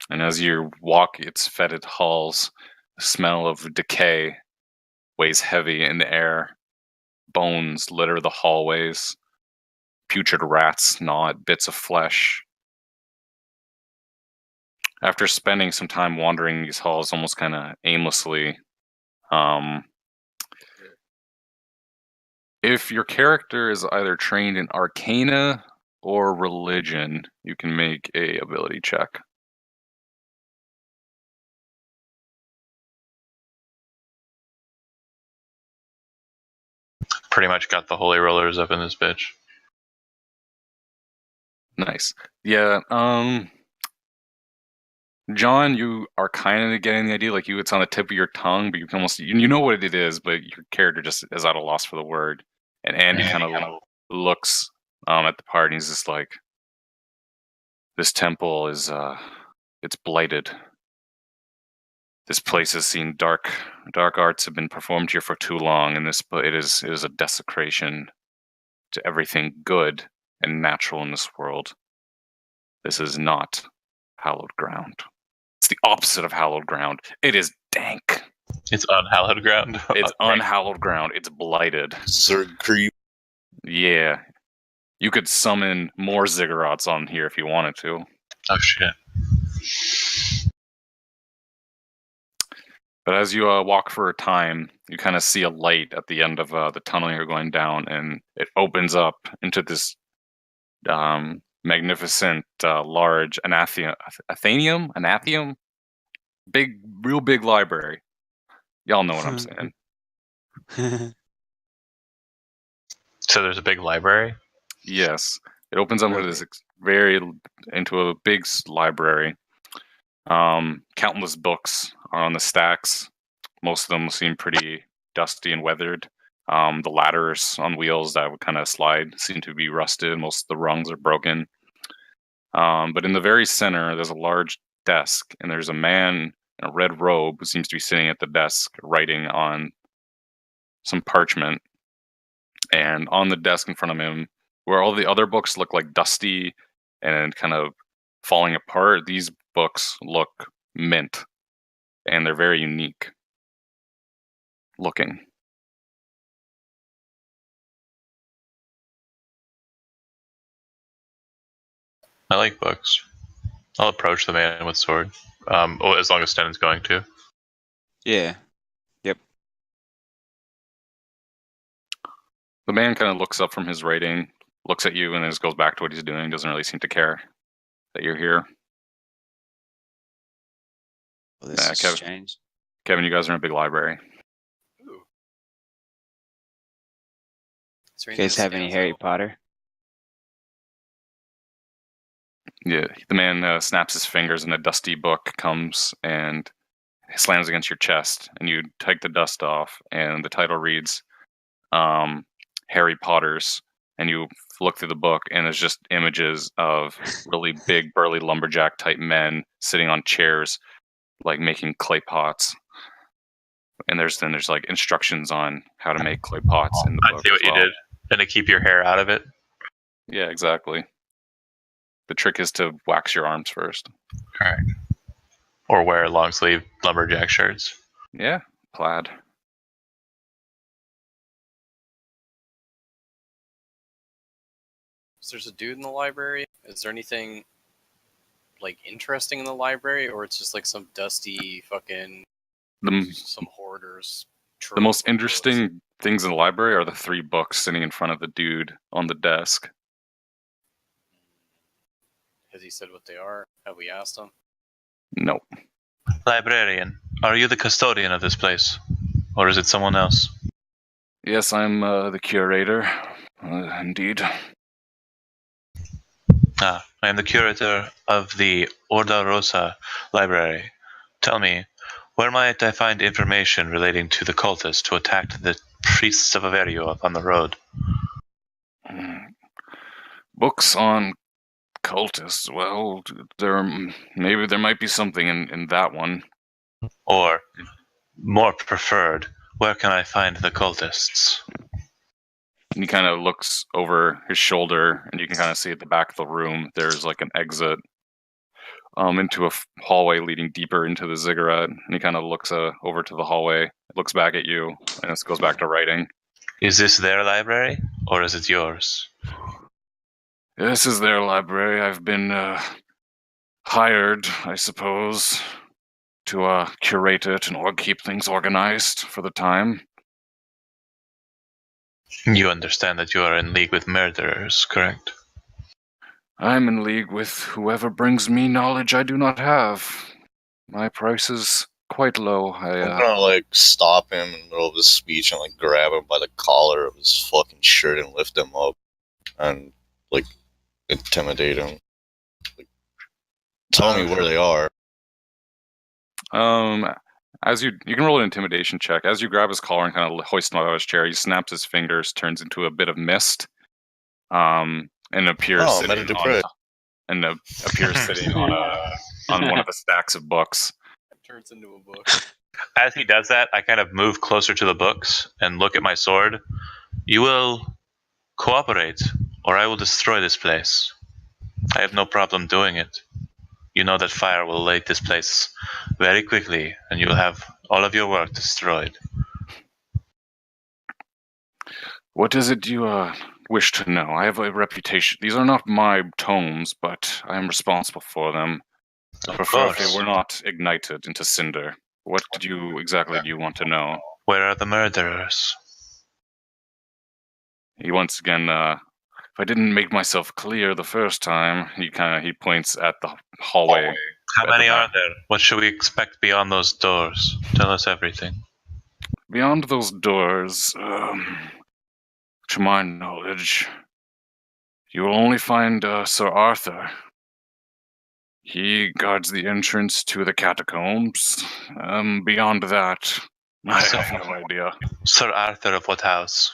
and as you walk its fetid halls, the smell of decay weighs heavy in the air. Bones litter the hallways. Putrid rats gnaw at bits of flesh. After spending some time wandering these halls almost kind of aimlessly, if your character is either trained in Arcana or Religion, you can make a ability check. Pretty much got the holy rollers up in this bitch. Nice. Yeah, John, you are kind of getting the idea, like it's on the tip of your tongue, but you can almost, you know what it is, but your character just is at a loss for the word. And Andy kind of looks at the part, and he's just like, this temple is, it's blighted. This place has seen dark arts have been performed here for too long, and it is a desecration to everything good and natural in this world. This is not hallowed ground. It's the opposite of hallowed ground. It is dank. It's unhallowed ground. It's unhallowed ground. It's blighted. Zerg creep. Yeah. You could summon more ziggurats on here if you wanted to. Oh shit. But as you walk for a time, you kind of see a light at the end of the tunnel you're going down, and it opens up into this magnificent, large Anathium? Real big library. Y'all know what I'm saying. So there's a big library? Yes. It opens up into a big library. Countless books are on the stacks. Most of them seem pretty dusty and weathered. The ladders on wheels that would kind of slide seem to be rusted. Most of the rungs are broken. But in the very center, there's a large desk, and there's a man in a red robe who seems to be sitting at the desk writing on some parchment. And on the desk in front of him, where all the other books look like dusty and kind of falling apart, these books look mint, and they're very unique looking. I like books. I'll approach the man with sword. As long as Stenin's going to. Yeah. Yep. The man kind of looks up from his writing, looks at you, and then just goes back to what he's doing. Doesn't really seem to care that you're here. Well, this is Kevin. strange. Kevin, you guys are in a big library. Ooh. Is there You guys anything that have any stands Harry out? Potter? Yeah, the man snaps his fingers, and a dusty book comes and slams against your chest, and you take the dust off, and the title reads Harry Potter's, and you look through the book, and there's just images of really big, burly lumberjack type men sitting on chairs, like making clay pots. And there's like instructions on how to make clay pots in the I book. see what as well. you did. And to keep your hair out of it. Yeah, exactly. The trick is to wax your arms first. Correct. Or wear long sleeve lumberjack shirts. Yeah, plaid. So there's a dude in the library. Is there anything like interesting in the library, or it's just like some dusty fucking some hoarders? The most interesting things in the library are the 3 books sitting in front of the dude on the desk. Has he said what they are? Have we asked him? Nope. Librarian, are you the custodian of this place? Or is it someone else? Yes, I'm the curator. Indeed. I am the curator of the Orda Rosa library. Tell me, where might I find information relating to the cultists who attacked the priests of Averio up on the road? Books on cultists. Well, maybe there might be something in that one. Or, more preferred, where can I find the cultists? And he kind of looks over his shoulder, and you can kind of see at the back of the room there's like an exit into a hallway leading deeper into the ziggurat. And he kind of looks over to the hallway, looks back at you, and just goes back to writing. Is this their library, or is it yours? This is their library. I've been hired, I suppose, to curate it and keep things organized for the time. You understand that you are in league with murderers, correct? I'm in league with whoever brings me knowledge I do not have. My price is quite low. I'm gonna like stop him in the middle of his speech and like grab him by the collar of his fucking shirt and lift him up and like intimidate him. Like, tell me where they are. As you can roll an intimidation check. As you grab his collar and kind of hoist him out of his chair, he snaps his fingers, turns into a bit of mist, and appears sitting on one of the stacks of books. It turns into a book. As he does that, I kind of move closer to the books and look at my sword. You will cooperate, or I will destroy this place. I have no problem doing it. You know that fire will light this place very quickly, and you will have all of your work destroyed. What is it you wish to know? I have a reputation. These are not my tomes, but I am responsible for them. I prefer if they were not ignited into cinder. What exactly do you want to know? Where are the murderers? He once again, if I didn't make myself clear the first time, he points at the hallway. How many are there? What should we expect beyond those doors? Tell us everything. Beyond those doors, to my knowledge, you will only find Sir Arthur. He guards the entrance to the catacombs. Beyond that, I have no idea. Sir Arthur of what house?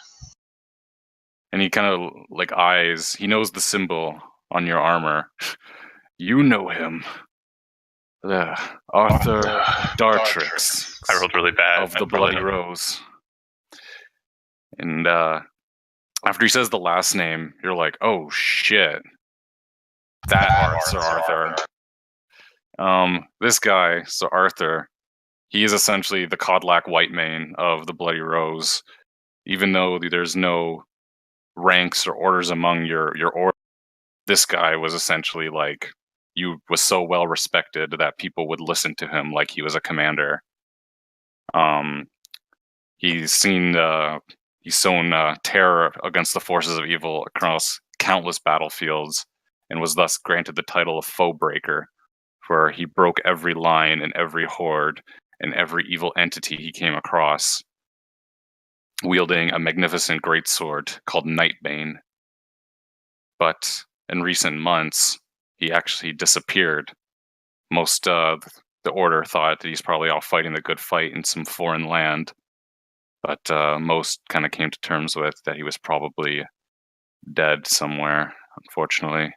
And he kind of eyes. He knows the symbol on your armor. You know him. The Arthur Dartrix. I rolled really bad. Of the Bloody Rose. And after he says the last name, you're like, oh shit. That Sir Arthur. This guy, Sir Arthur, he is essentially the Codlac Whitemane of the Bloody Rose. Even though there's no ranks or orders among your order, this guy was essentially was so well respected that people would listen to him like he was a commander. He's seen He's sown terror against the forces of evil across countless battlefields, and was thus granted the title of Foe Breaker, for he broke every line and every horde and every evil entity he came across, wielding a magnificent greatsword called Nightbane. But in recent months, he actually disappeared. Most the Order thought that he's probably off fighting the good fight in some foreign land, but most kind of came to terms with that he was probably dead somewhere, unfortunately.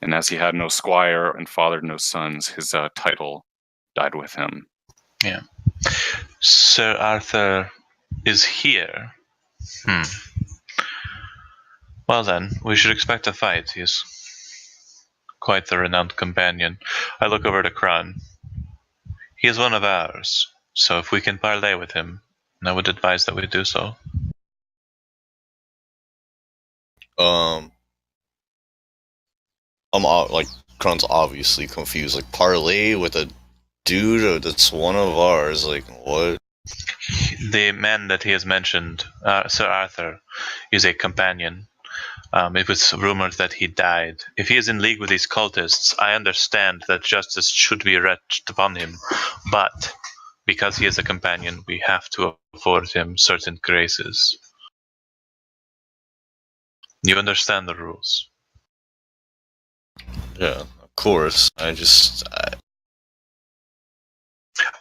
And as he had no squire and fathered no sons, his title died with him. Yeah. Sir Arthur is here. Well then, we should expect a fight. He's quite the renowned companion. I look over to Kron. He is one of ours, so if we can parley with him, I would advise that we do so. Like, Kron's obviously confused. Like, parlay with a dude that's one of ours. Like, what? The man that he has mentioned, Sir Arthur, is a companion. It was rumored that he died. If he is in league with these cultists, I understand that justice should be wreaked upon him, but because he is a companion, we have to afford him certain graces. You understand the rules. Yeah, of course. I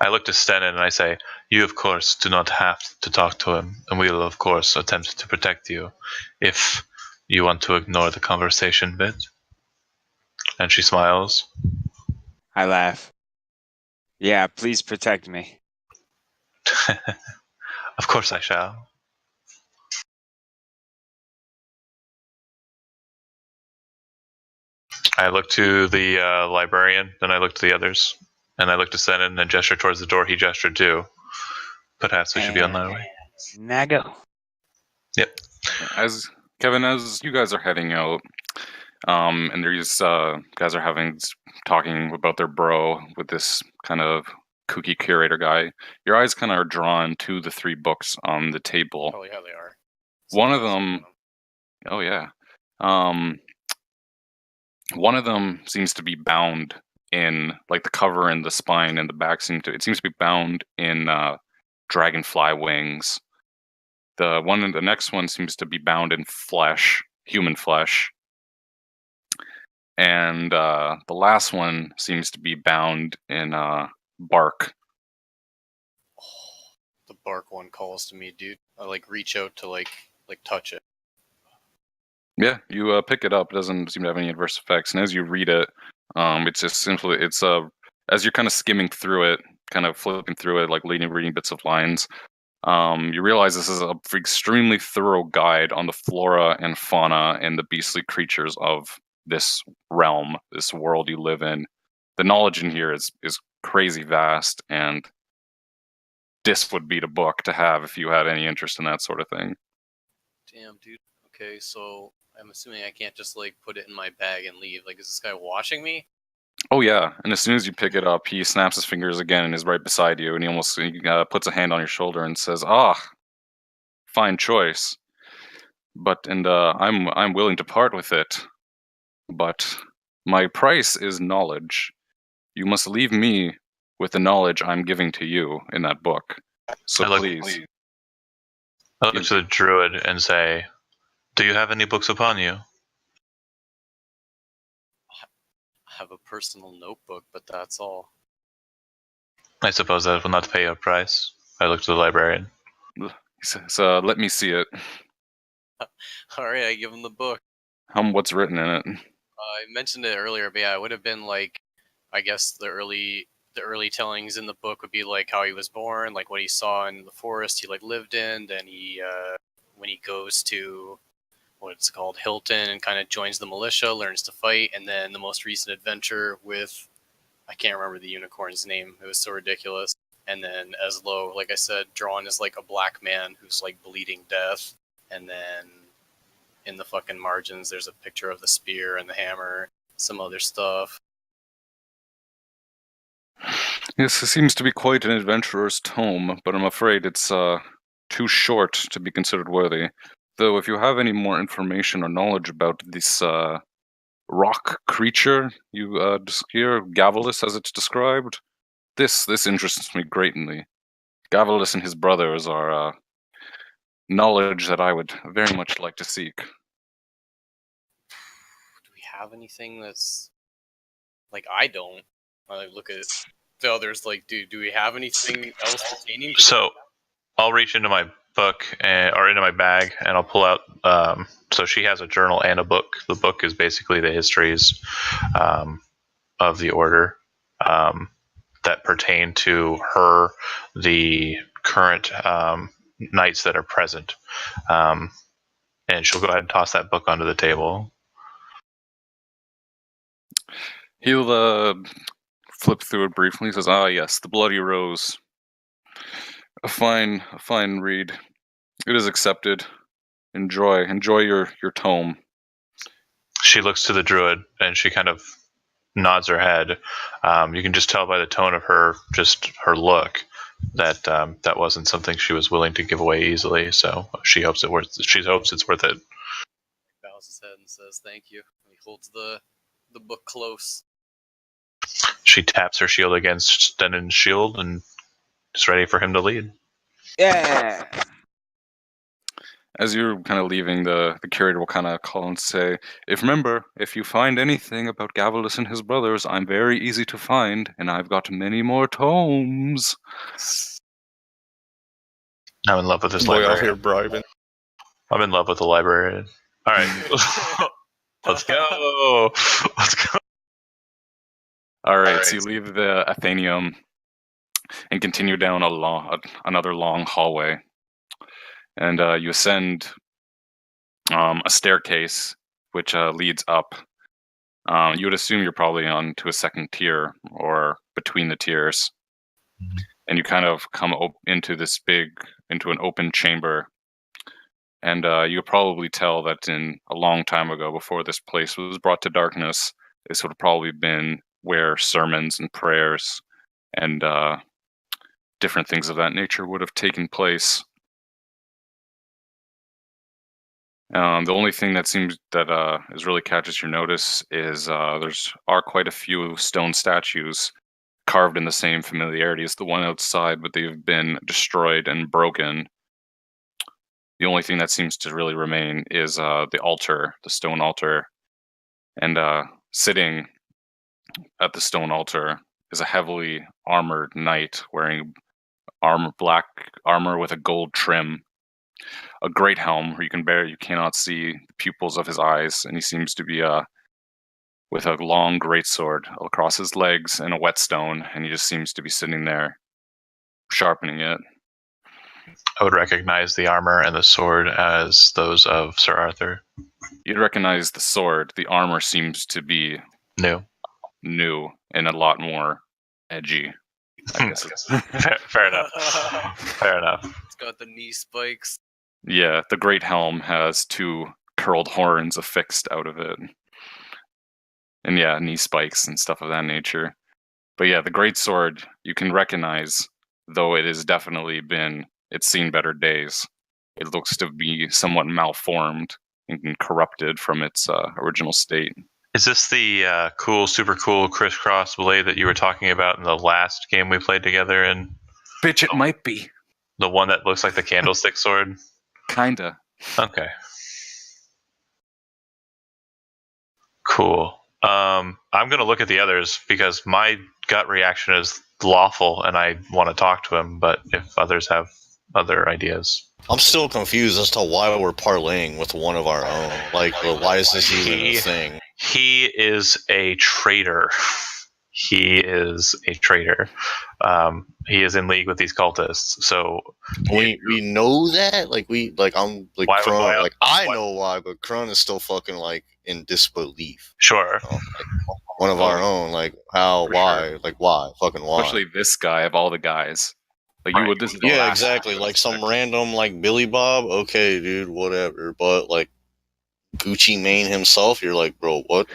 look to Stennin and I say, you of course do not have to talk to him, and we will of course attempt to protect you if you want to ignore the conversation bit. And she smiles. I laugh. Yeah, please protect me. Of course I shall. I look to the librarian, then I look to the others, and I look to Stennin and gesture towards the door he gestured to. Perhaps we should be on our way. Nago. Yep. As Kevin, as you guys are heading out, and these guys are talking about their bro with this kind of kooky curator guy, your eyes kind of are drawn to the 3 books on the table. Oh yeah, they are. One of them, oh yeah, one of them seems to be bound in, like, the cover and the spine and the back seems to be bound in dragonfly wings. The next one seems to be bound in flesh, human flesh. And the last one seems to be bound in bark. Oh, the bark one calls to me, dude. I reach out to touch it. Yeah, you pick it up. It doesn't seem to have any adverse effects. And as you read it, it's just simply as you're kind of skimming through it, kind of flipping through it, like reading bits of lines. You realize this is an extremely thorough guide on the flora and fauna and the beastly creatures of this realm, this world you live in. The knowledge in here is crazy vast, and this would be the book to have if you had any interest in that sort of thing. Damn, dude. Okay, so I'm assuming I can't just put it in my bag and leave. Is this guy watching me? Oh yeah, and as soon as you pick it up, he snaps his fingers again and is right beside you, and he puts a hand on your shoulder and says, "Ah, fine choice. I'm willing to part with it, but my price is knowledge. You must leave me with the knowledge I'm giving to you in that book. So please." I look to the druid and say, do you have any books upon you? I have a personal notebook, but that's all. I suppose that will not pay your price. I look to the librarian. He says, "Let me see it." All right, I give him the book. What's written in it? I mentioned it earlier, but yeah, it would have been I guess the early tellings in the book would be how he was born, what he saw in the forest he lived in. Then he when he goes to what's called Hilton and kind of joins the militia, learns to fight, and then the most recent adventure with, I can't remember the unicorn's name. It was so ridiculous. And then Eslo, like I said, drawn as a black man who's bleeding death. And then in the fucking margins, there's a picture of the spear and the hammer, some other stuff. Yes, it seems to be quite an adventurer's tome, but I'm afraid it's too short to be considered worthy. Though, if you have any more information or knowledge about this rock creature you hear, Gavilis as it's described, this interests me greatly. Gavilis and his brothers are knowledge that I would very much like to seek. Do we have anything that's like I don't? I look at the others like, do we have anything else pertaining to So I'll reach into my book or into my bag, and I'll pull out. So she has a journal and a book. The book is basically the histories of the order that pertain to her, the current knights that are present. And she'll go ahead and toss that book onto the table. He'll flip through it briefly. He says, "Ah, yes, the Bloody Rose. A fine read. It is accepted. Enjoy your tome." She looks to the druid, and she kind of nods her head. You can just tell by the tone of her look that that wasn't something she was willing to give away easily. So she hopes it's worth it. bows his head and says thank you. He holds the book close. She taps her shield against Denon's shield and is ready for him to lead. Yeah. As you're kind of leaving, the curator will kind of call and say, if you find anything about Gavilis and his brothers, I'm very easy to find, and I've got many more tomes." I'm in love with this Boy out librarian. here bribing. I'm in love with the librarian. All right. Let's go. All right, so you leave the Athenaeum and continue down another long hallway. And you ascend a staircase which leads up. You would assume you're probably on to a second tier or between the tiers. Mm-hmm. And you kind of come into an open chamber. And you'll probably tell that in a long time ago, before this place was brought to darkness, this would have probably been where sermons and prayers and different things of that nature would have taken place. The only thing that is really catches your notice is there's quite a few stone statues carved in the same familiarity as the one outside, but they've been destroyed and broken. The only thing that seems to really remain is the altar, the stone altar, and sitting at the stone altar is a heavily armored knight wearing black armor with a gold trim, a great helm where you cannot see the pupils of his eyes, and he seems to be with a long greatsword across his legs and a whetstone, and he just seems to be sitting there sharpening it. I would recognize the armor and the sword as those of Sir Arthur. You'd recognize the sword. The armor seems to be new and a lot more edgy. I guess fair enough. Fair enough. It's got the knee spikes. Yeah, the great helm has 2 curled horns affixed out of it. And yeah, knee spikes and stuff of that nature. But yeah, the great sword you can recognize, though it has definitely it's seen better days. It looks to be somewhat malformed and corrupted from its original state. Is this the super cool crisscross blade that you were talking about in the last game we played together? Bitch, it might be. The one that looks like the candlestick sword? Kinda. Okay. Cool. I'm going to look at the others because my gut reaction is lawful and I want to talk to him, but if others have other ideas. I'm still confused as to why we're parlaying with one of our own. Like, why is this even a thing? He is a traitor. He is in league with these cultists. So we know that. I'm like why, Krun. why, I know why, but Krun is still fucking in disbelief. Sure. One of our own. How? Why? Sure. Why? Fucking why? Especially this guy of all the guys. Right. This is the yeah, last exactly. Some random Billy Bob. Okay, dude, whatever. But Gucci Mane himself, you're like, bro, what?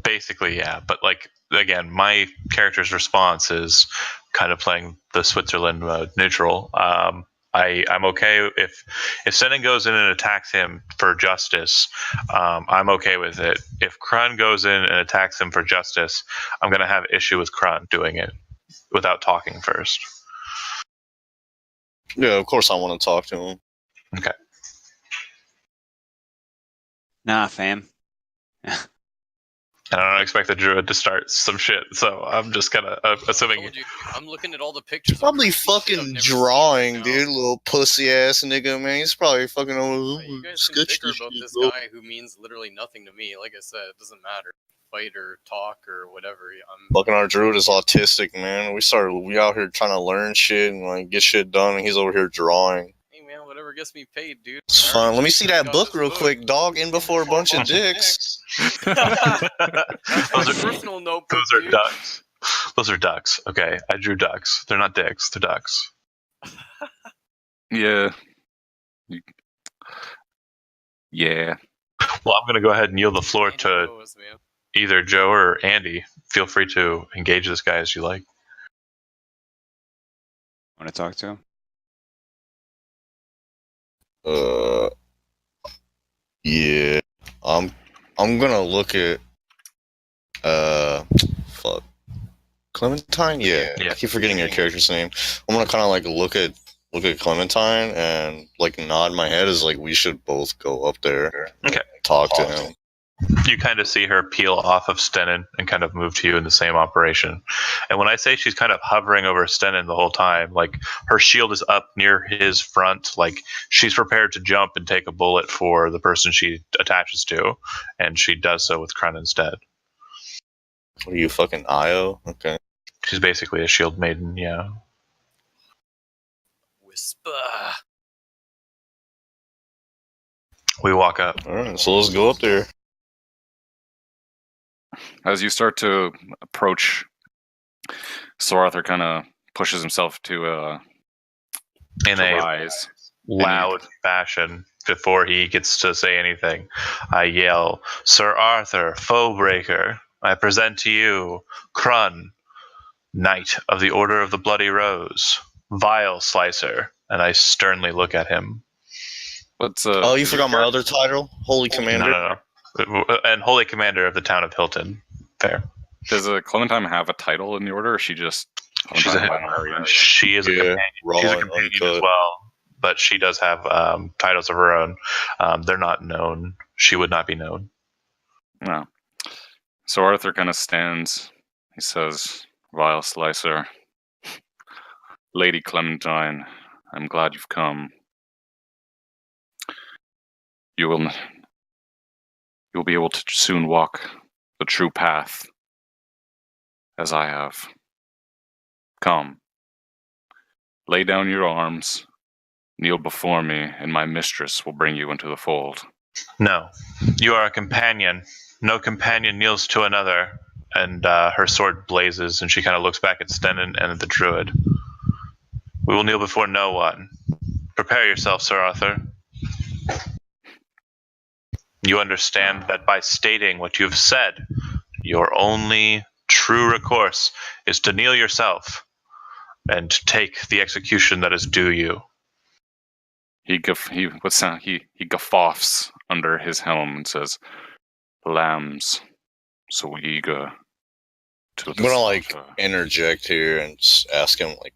Basically, yeah. But like again, my character's response is kind of playing the Switzerland mode, neutral. I'm okay if Senin goes in and attacks him for justice. I'm okay with it. If Krun goes in and attacks him for justice, I'm gonna have issue with Krun doing it without talking first. Yeah, of course I want to talk to him. Okay. Nah, fam. And I don't expect the druid to start some shit, so I'm just kind of assuming. Told you, I'm looking at all the pictures. of Probably crazy shit I've fucking never drawing, seen dude. Little pussy ass nigga, man. He's probably fucking You guys can sketchy bicker about shit, this bro. guy who means literally nothing to me. Like I said, it doesn't matter. Fight or talk or whatever. Fucking our druid is autistic, man. We out here trying to learn shit and like get shit done, and he's over here drawing. Hey man, whatever gets me paid, dude. It's fun. Let me see that Got book this real book. quick, dog. In before a bunch of dicks. Those Those are personal notebook. those are dude. ducks. Those are ducks. Okay, I drew ducks. They're not dicks. They're ducks. Yeah. Yeah. Well, I'm gonna go ahead and yield the floor Andy to knows, man. either Joe or Andy. Feel free to engage this guy as you like. Want to talk to him? Yeah. I'm gonna look at fuck. Clementine? Yeah. Yeah. I keep forgetting your character's name. I'm gonna kinda like look at Clementine and like nod my head as like we should both go up there. Okay. Talk to him. You kind of see her peel off of Stenin and kind of move to you in the same operation. And when I say she's kind of hovering over Stenin the whole time, like her shield is up near his front, like she's prepared to jump and take a bullet for the person she attaches to, and she does so with Krun instead. What are you, fucking Io? Okay. She's basically a shield maiden, yeah. Whisper. We walk up. Alright, so let's go up there. As you start to approach, Sir Arthur kind of pushes himself to In a rise. loud fashion before he gets to say anything. I yell, Sir Arthur, Foebreaker, I present to you Krun, Knight of the Order of the Bloody Rose, Vile Slicer, and I sternly look at him. What's Oh, you forgot my other title? Holy Commander? No. And Holy Commander of the town of Hilton. Fair. Does Clementine have a title in the order, or is she just She's a Clementine? She is a Yeah, companion. raw She's a and companion uncut. as well, but she does have titles of her own. They're not known. She would not be known. No. So Arthur kind of stands. He says, Vile Slicer, Lady Clementine, I'm glad you've come. You'll be able to soon walk the true path, as I have. Come. Lay down your arms, kneel before me, and my mistress will bring you into the fold. No, you are a companion. No companion kneels to another. And her sword blazes, and she kind of looks back at Stenin and at the druid. We will kneel before no one. Prepare yourself, Sir Arthur. You understand that by stating what you've said, your only true recourse is to kneel yourself and take the execution that is due you. He guffaws under his helm and says, Lambs, so eager to I'm gonna like slaughter." interject here and just ask him like,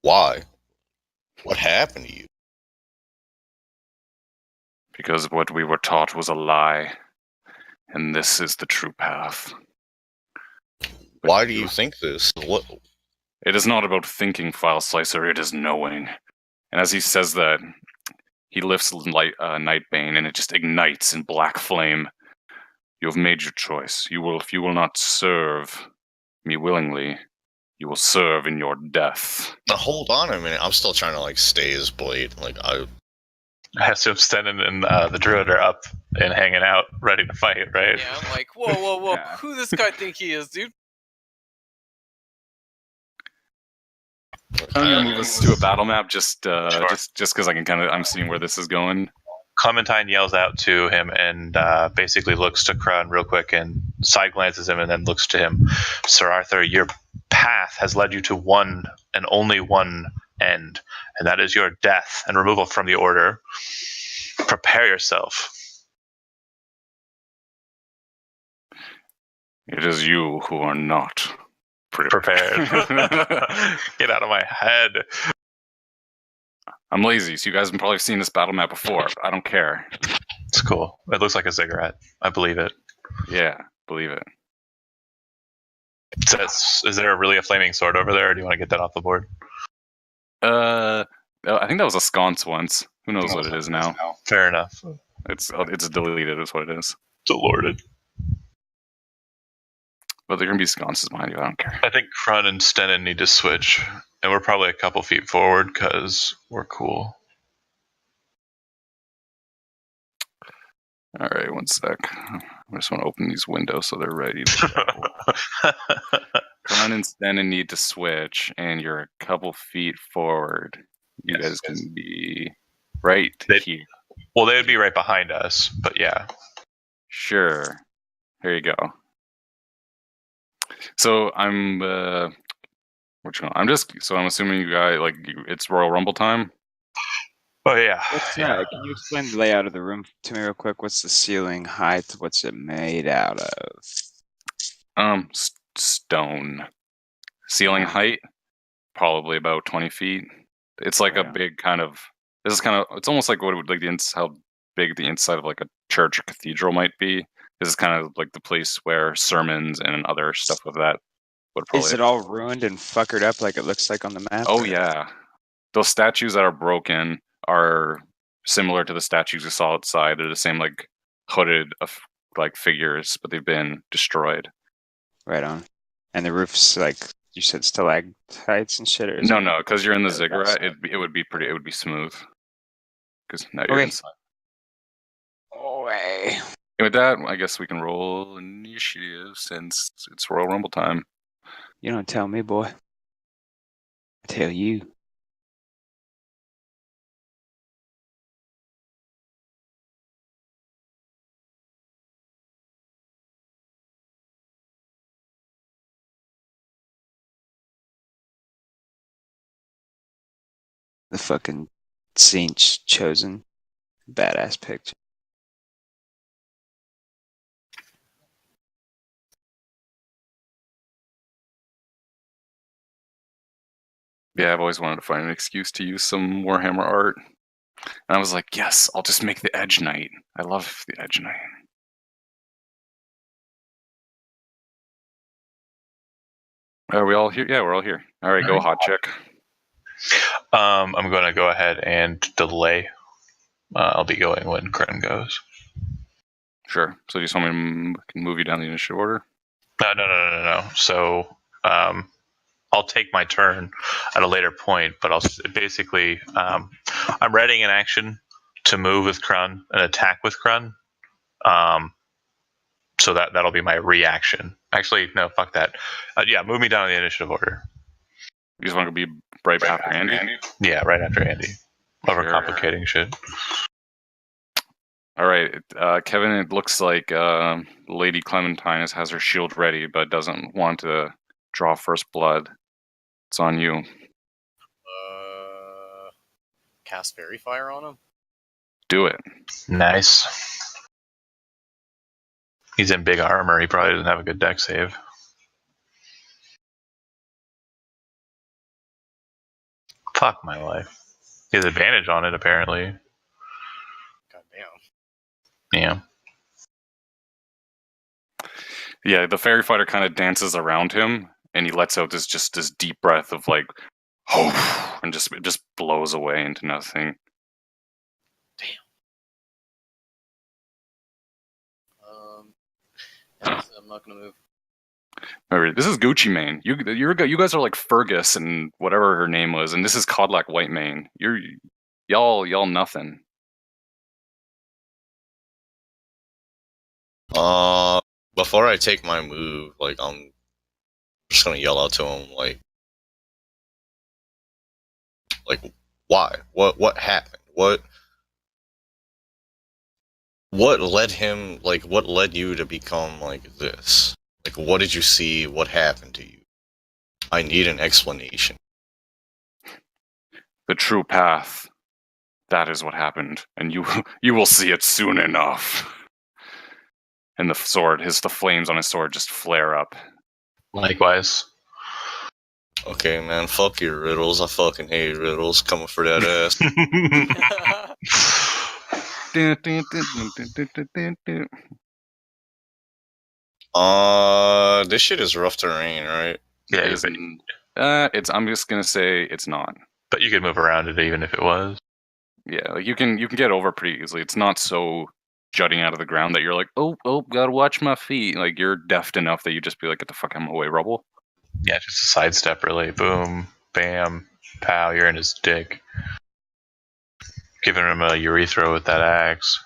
why? What happened to you? Because what we were taught was a lie, and this is the true path. But Why do you think this? What? It is not about thinking, File Slicer, it is knowing. And as he says that, he lifts Nightbane, and it just ignites in black flame. You have made your choice. If you will not serve me willingly, you will serve in your death. Now, hold on a minute. I'm still trying to like stay as blade. Like I assume Stenin and the druid are up and hanging out, ready to fight, right? Yeah, I'm like, whoa. Yeah. Who this guy think he is, dude? I'm gonna move us to a battle map just because I can I'm seeing where this is going. Clementine yells out to him and basically looks to Krun real quick and side glances him and then looks to him. Sir Arthur, your path has led you to one and only one end, and that is your death and removal from the order. Prepare yourself. It is you who are not Prepared. Get out of my head. I'm lazy, so you guys have probably seen this battle map before, but I don't care. It's cool. It looks like a cigarette. I believe it. Yeah, believe it. It says, is there really a flaming sword over there, or do you want to get that off the board? I think that was a sconce once. Who knows what it is now? Fair enough. It's deleted, is what it is. Delorded. But there can be sconces behind you. I don't care. I think Krun and Stennen need to switch, and we're probably a couple feet forward because we're cool. All right, one sec. I just want to open these windows so they're ready to go. Krun and Stennen need to switch, and you're a couple feet forward. You guys can be right here. Well, they would be right behind us, but yeah. Sure. Here you go. So I'm I'm assuming you guys it's Royal Rumble time. Oh yeah. Can you explain the layout of the room to me real quick? What's the ceiling height? What's it made out of? Stone. Ceiling height, probably about 20 feet. It's like a big kind of. It's almost like what it would how big the inside of like a church or cathedral might be. This is kind of like the place where sermons and other stuff of that would probably. Is it all ruined and fuckered up like it looks like on the map? Oh yeah, those statues that are broken are similar to the statues you saw outside. They're the same like hooded like figures, but they've been destroyed. Right on. And the roof's like you said, stalactites and shit. Or No, because you're in the ziggurat. It would be pretty. It would be smooth. Because now you're inside. Away. And with that, I guess we can roll initiative since it's Royal Rumble time. You don't tell me, boy. I tell you. The fucking saint's chosen. Badass picture. Yeah, I've always wanted to find an excuse to use some Warhammer art. And I was like, yes, I'll just make the Edge Knight. I love the Edge Knight. Are we all here? Yeah, we're all here. All right, go hot check. I'm going to go ahead and delay. I'll be going when Krun goes. Sure. So you just want me to move you down the initiative order? No. So I'll take my turn at a later point, but I'll basically I'm readying an action to move with Krun and attack with Krun. So that'll be my reaction. Actually, no, fuck that. Yeah, move me down the initiative order. You just want to be right after Andy? Yeah, right after Andy. Overcomplicating shit. All right, Kevin, it looks like Lady Clementine has her shield ready, but doesn't want to draw first blood. It's on you. Cast Fairy Fire on him? Do it. Nice. He's in big armor. He probably doesn't have a good deck save. Fuck my life. He has advantage on it, apparently. Goddamn. Yeah, the fairy fighter kind of dances around him, and he lets out this deep breath of like, oh, and it just blows away into nothing. Damn. I'm not gonna move. Remember, this is Gucci Mane. You guys are like Fergus and whatever her name was, and this is Codlac Whitemane. Y'all nothing. Before I take my move, like I'm just gonna yell out to him, like why? What happened? what led him, like, what led you to become like this? Like, what did you see? What happened to you? I need an explanation. The true path. That is what happened, and you will see it soon enough. And the flames on his sword just flare up. Likewise. Okay, man, fuck your riddles. I fucking hate riddles. Coming for that ass. This shit is rough terrain, right? Yeah, I'm just gonna say it's not. but you could move around it even if it was. Yeah, like you can get over pretty easily. It's not so jutting out of the ground that you're like, oh, gotta watch my feet. Like you're deft enough that you just be like, get the fuck out of my way, rubble. Yeah, just a sidestep, really. Boom, bam, pow, you're in his dick. Giving him a urethra with that axe.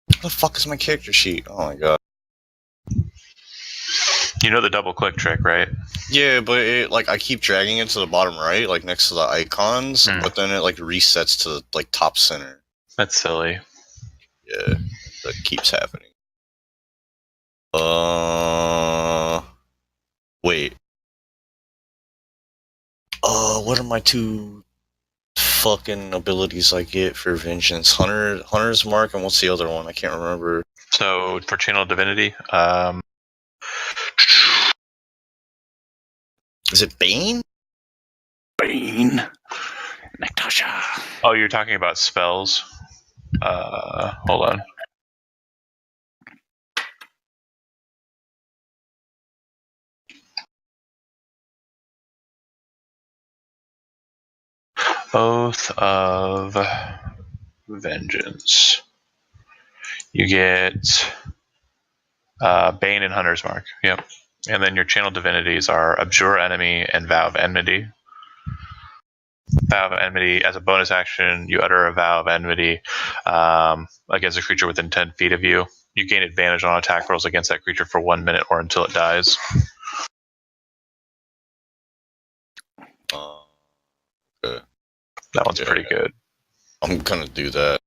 What the fuck is my character sheet? Oh my god. You know the double click trick, right? Yeah, but it, like, I keep dragging it to the bottom right, like next to the icons, but then it like resets to the like top center. That's silly. Yeah, that keeps happening. Wait. What are my two fucking abilities I get for vengeance? Hunter's Mark, and what's the other one? I can't remember. So for Channel Divinity, is it Bane? Bane. Natasha. Oh, you're talking about spells. Hold on. Oath of Vengeance. You get Bane and Hunter's Mark. Yep. And then your channel divinities are Abjure Enemy and Vow of Enmity. Vow of Enmity, as a bonus action, you utter a Vow of Enmity against a creature within 10 feet of you. You gain advantage on attack rolls against that creature for 1 minute or until it dies. Okay. That one's pretty good. I'm gonna do that.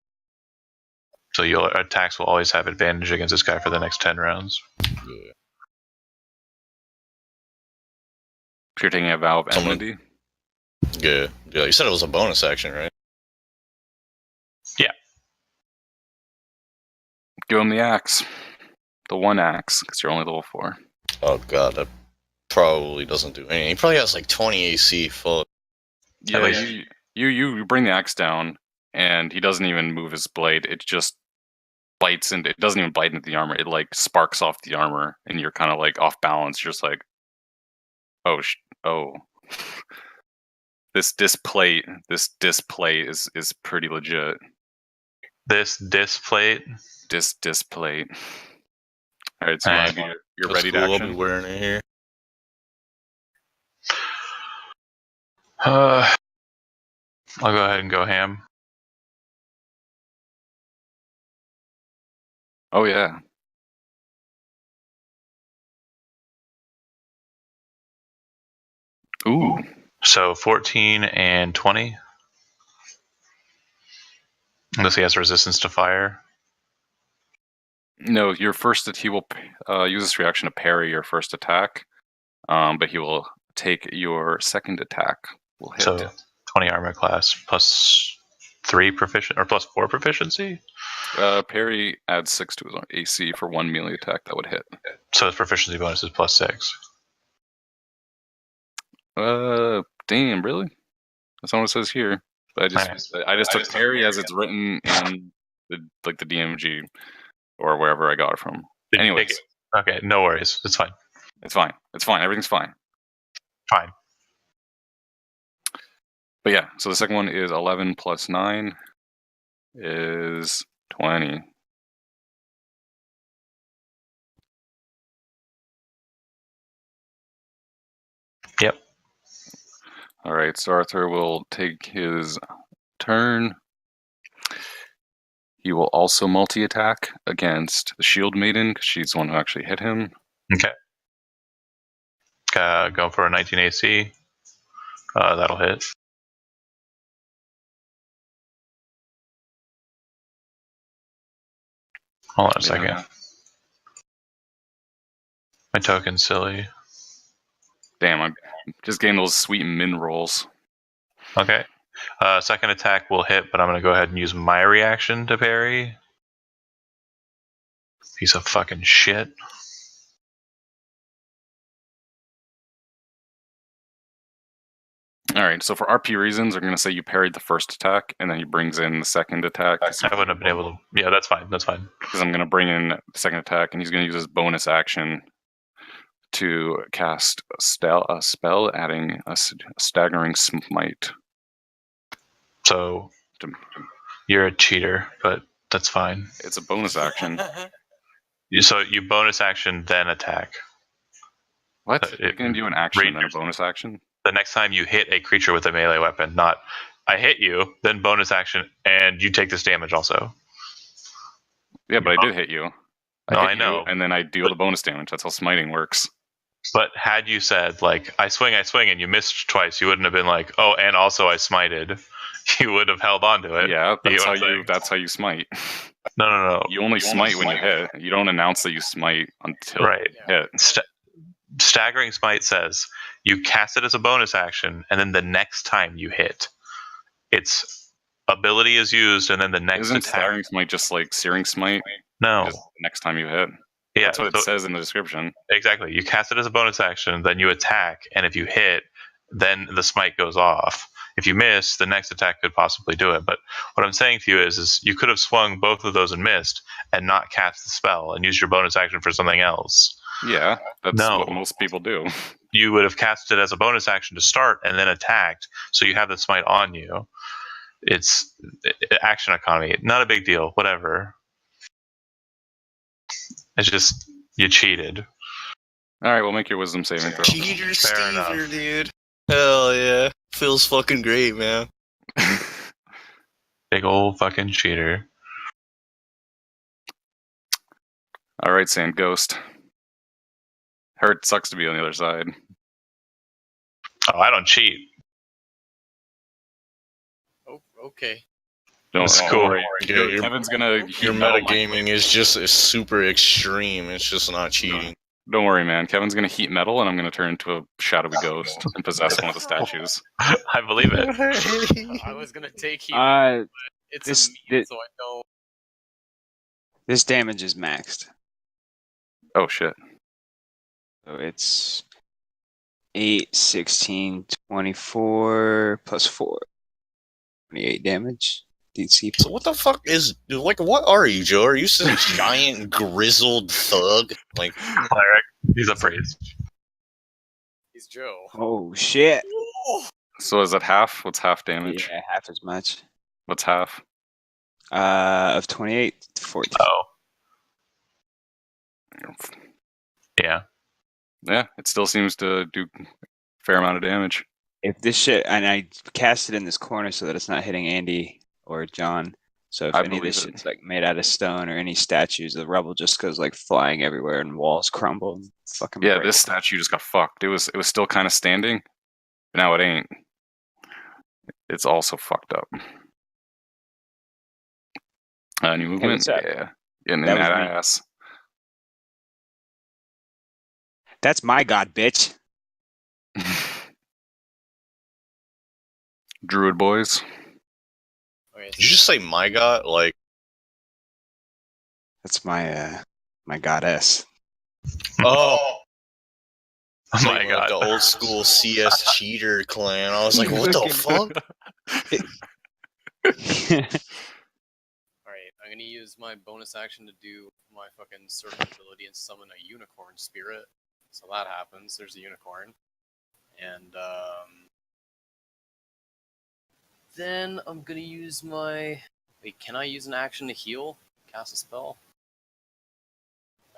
So your attacks will always have advantage against this guy for the next 10 rounds. Yeah. If you're taking a Vow of Enmity? Yeah. You said it was a bonus action, right? Yeah. Give him the axe. The one axe, because you're only level 4. Oh god, that probably doesn't do anything. He probably has like 20 AC. Fuck. Yeah, you bring the axe down, and he doesn't even move his blade. It just bites, and it doesn't even bite into the armor. It like sparks off the armor, and you're kind of like off balance. You're just like, oh. This display is pretty legit. This displate. Display. All right, so you're ready to action. I'll be wearing it here. I'll go ahead and go ham. Oh yeah. Ooh. So 14 and 20. Unless he has resistance to fire. No, he will use this reaction to parry your first attack, but he will take your second attack. Will hit. So 20 armor class plus 3 proficient or plus 4 proficiency. Parry adds 6 to his AC for 1 melee attack that would hit. So his proficiency bonus is plus 6. Damn, really? That's not what it says here. But I just took parry as it's written in the DMG or wherever I got it from. Anyways, okay, no worries. It's fine. It's fine. Everything's fine. Fine. But yeah, so the second one is 11 plus 9 is 20. Yep. All right, so Arthur will take his turn. He will also multi-attack against the Shield Maiden, because she's the one who actually hit him. Okay. Go for a 19 AC. That'll hit. Hold on a second. Yeah. My token's silly. Damn, I'm just getting those sweet min rolls. Okay. Second attack will hit, but I'm going to go ahead and use my reaction to parry. Piece of fucking shit. All right, so for RP reasons, I'm going to say you parried the first attack, and then he brings in the second attack. I wouldn't have been able to. Yeah, that's fine. That's fine. Because I'm going to bring in the second attack, and he's going to use his bonus action to cast a spell, adding a staggering smite. So you're a cheater, but that's fine. It's a bonus action. So you bonus action, then attack. What? You're going to do an action, then a bonus action? The next time you hit a creature with a melee weapon, not I hit you, then bonus action, and you take this damage also. Yeah, but I did hit you. I hit know. you, and then I deal the bonus damage. That's how smiting works. But had you said, like, I swing, and you missed twice, you wouldn't have been like, oh, and also I smited. You would have held on to it. Yeah, that's how you smite. No. You only smite when you hit. You don't announce that you smite until you hit. Staggering Smite says you cast it as a bonus action, and then the next time you hit, its ability is used, and then the next Isn't attack. Staggering Smite just like Searing Smite? No. Just next time you hit. Yeah, that's what it says in the description. Exactly. You cast it as a bonus action, then you attack, and if you hit, then the smite goes off. If you miss, the next attack could possibly do it. But what I'm saying to you is you could have swung both of those and missed, and not cast the spell, and used your bonus action for something else. Yeah, that's what most people do. You would have cast it as a bonus action to start, and then attacked, so you have the smite on you. It's action economy. Not a big deal. Whatever. It's just you cheated. All right, we'll make your wisdom saving throw. Cheater Fair enough. Stever, dude. Hell yeah. Feels fucking great, man. Big old fucking cheater. All right, Sand Ghost. Hurt sucks to be on the other side. Oh, I don't cheat. Oh, okay. That's cool. Worry. Yeah, Kevin's gonna. Your metagaming is just super extreme. It's just not cheating. Don't worry, man. Kevin's gonna heat metal, and I'm gonna turn into a shadowy ghost and possess one of the statues. I believe it. I was gonna take heat, Uh, it's this- a meme, this- so I don't. this damage is maxed. Oh shit! So it's 8, 16, 24 plus 4. 28 damage. DC. So what the fuck is like? What are you, Joe? Are you some giant grizzled thug? Like, Cleric. He's a priest. He's Joe. Oh shit! So is that half? What's half damage? Yeah, half as much. What's half? Of 28, 14. Oh. Yeah. Yeah, it still seems to do a fair amount of damage. If this shit, and I cast it in this corner so that it's not hitting Andy or John. So if I any of this believe it. shit's like made out of stone or any statues, the rubble just goes like flying everywhere and walls crumble and fucking Yeah, break. this statue just got fucked. It was still kind of standing, but now it ain't. It's also fucked up. New movement, what's up? yeah, and That then was that me. ass. That's my god, bitch. Druid boys. Okay, did you just say my god? Like, That's my my goddess. oh Oh my like god. the old school CS cheater clan. I was like, what the fuck? Alright, I'm gonna use my bonus action to do my fucking circle ability and summon a unicorn spirit. So that happens. There's a unicorn. And then I'm gonna use my. Wait, can I use an action to heal? Cast a spell?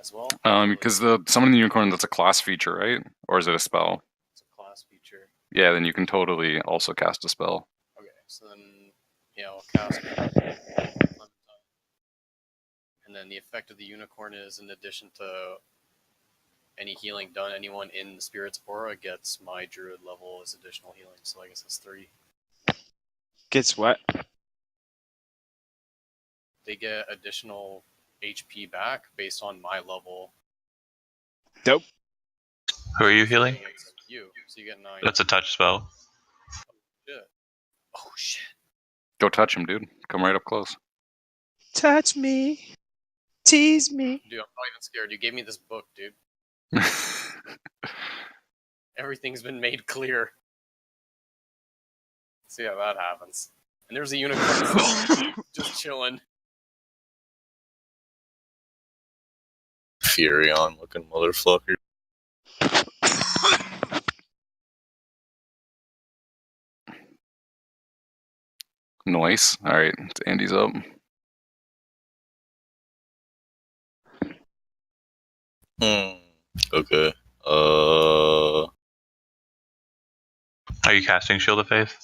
As well? Because the summoning the unicorn, that's a class feature, right? Or is it a spell? It's a class feature. Yeah, then you can totally also cast a spell. Okay, so then, yeah, I'll cast it. And then the effect of the unicorn is, in addition to any healing done, anyone in the Spirit's Aura gets my Druid level as additional healing. So I guess that's 3. Gets what? They get additional HP back based on my level. Dope. Who are you healing? It's you, so you get 9. That's a touch spell. Shit. Oh shit. Go touch him, dude. Come right up close. Touch me. Tease me. Dude, I'm not even scared. You gave me this book, dude. Everything's been made clear. Let's see how that happens. And there's a unicorn just chilling. Furion looking motherfucker. Nice. All right, Andy's up. Okay. Are you casting Shield of Faith?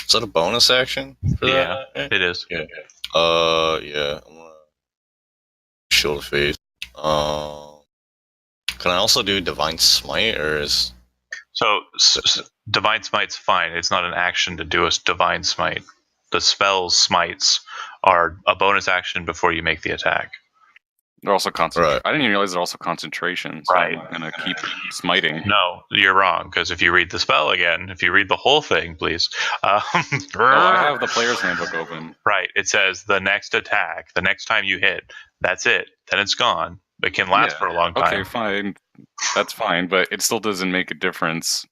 Is that a bonus action for Yeah, that? it is. Yeah. Yeah. I'm gonna Shield of Faith. Can I also do Divine Smite, or is... So, Divine Smite's fine. It's not an action to do a Divine Smite. The spell's smites are a bonus action before you make the attack. They're also concentration. Right. I didn't even realize they're also concentration. So Right. I'm gonna keep smiting. No, you're wrong, because if you read the spell again, if you read the whole thing, please. Oh, I have the player's handbook open. Right. It says the next attack, the next time you hit, that's it. Then it's gone. It can last Yeah. for a long time. Okay, fine. That's fine, but it still doesn't make a difference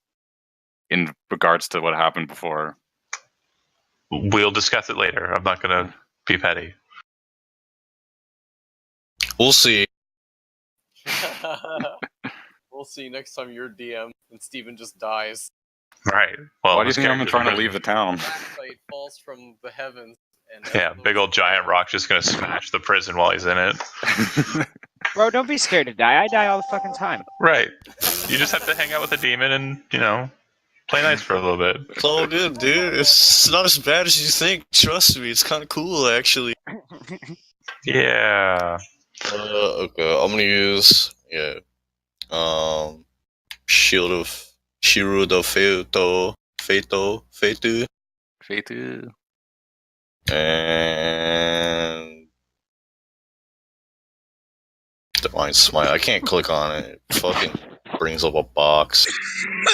in regards to what happened before. We'll discuss it later. I'm not going to be petty. We'll see. We'll see next time you're DM and Steven just dies. Right. Well, Why do you this think I'm character's trying to really- leave the town? Light falls from the heavens. And Yeah, big old giant rock just going to smash the prison while he's in it. Bro, don't be scared to die. I die all the fucking time. Right. You just have to hang out with a demon and, play nice for a little bit. It's all good, dude. It's not as bad as you think. Trust me, it's kind of cool, actually. Yeah. Okay, I'm gonna use Shield of Feito, Fatu. and Divine Smite. I can't click on it. It fucking brings up a box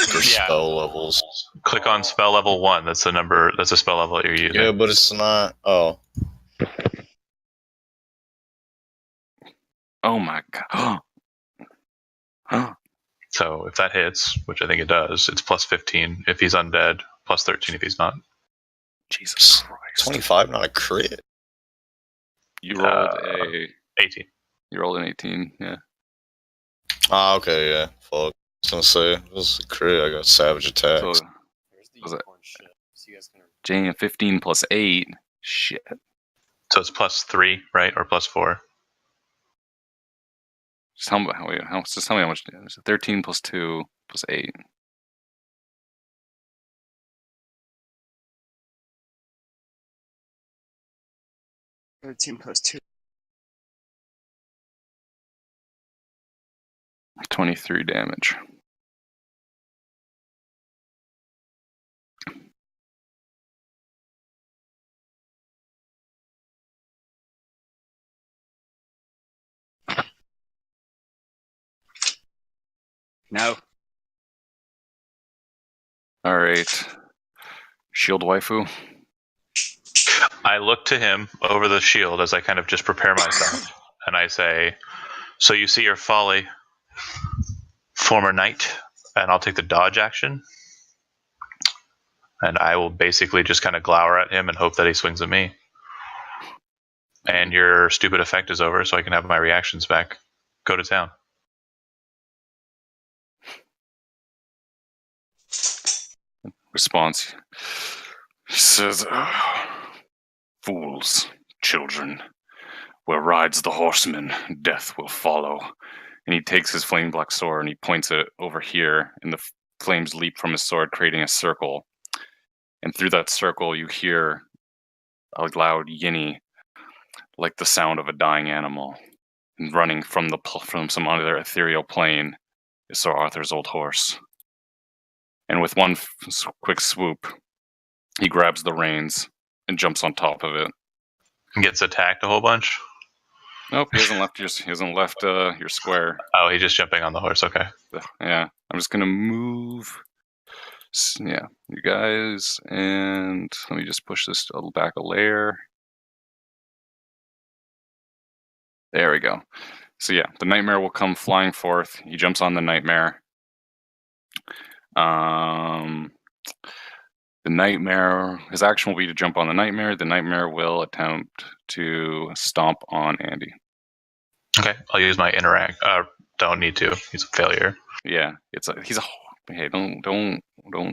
for Yeah. spell levels. Click on spell level 1. That's the number. That's the spell level that you're using. Yeah, but it's not. Oh, Oh my god. So if that hits, which I think it does, it's plus 15 if he's undead, plus 13 if he's not. Jesus Christ. 25, not a crit. You rolled a 18. You rolled an 18, yeah. Ah, okay, yeah. Fuck. I was gonna say, it was a crit. I got savage attacks. So Where's the Was it- unicorn shit? So you guys can... Jane 15 plus 8. Shit. So it's plus 3, right? Or plus 4. Just tell me how much it is. 13 plus 2 plus 8. Team plus 2. 23 damage. No. Alright. Shield waifu. I look to him over the shield as I kind of just prepare myself, and I say, "So you see your folly, former knight, and I'll take the dodge action." And I will basically just kind of glower at him and hope that he swings at me. And your stupid effect is over, so I can have my reactions back. Go to town. Response. He says, "Fools, children. Where rides the horseman, death will follow." And he takes his flame black sword and he points it over here, and the flames leap from his sword, creating a circle. And through that circle, you hear a loud yinny, like the sound of a dying animal. running from some other ethereal plane is Sir Arthur's old horse. And with one quick swoop, he grabs the reins and jumps on top of it. Gets attacked a whole bunch. Nope, he hasn't left your square. Oh, he's just jumping on the horse. Okay. Yeah, I'm just gonna move. Yeah, you guys, and let me just push this back a layer. There we go. So yeah, the nightmare will come flying forth. He jumps on the nightmare. The nightmare, his action will be to jump on the nightmare. The nightmare will attempt to stomp on Andy. Okay, I'll use my interact. Don't need to. He's a failure. Yeah, he's a. Hey, don't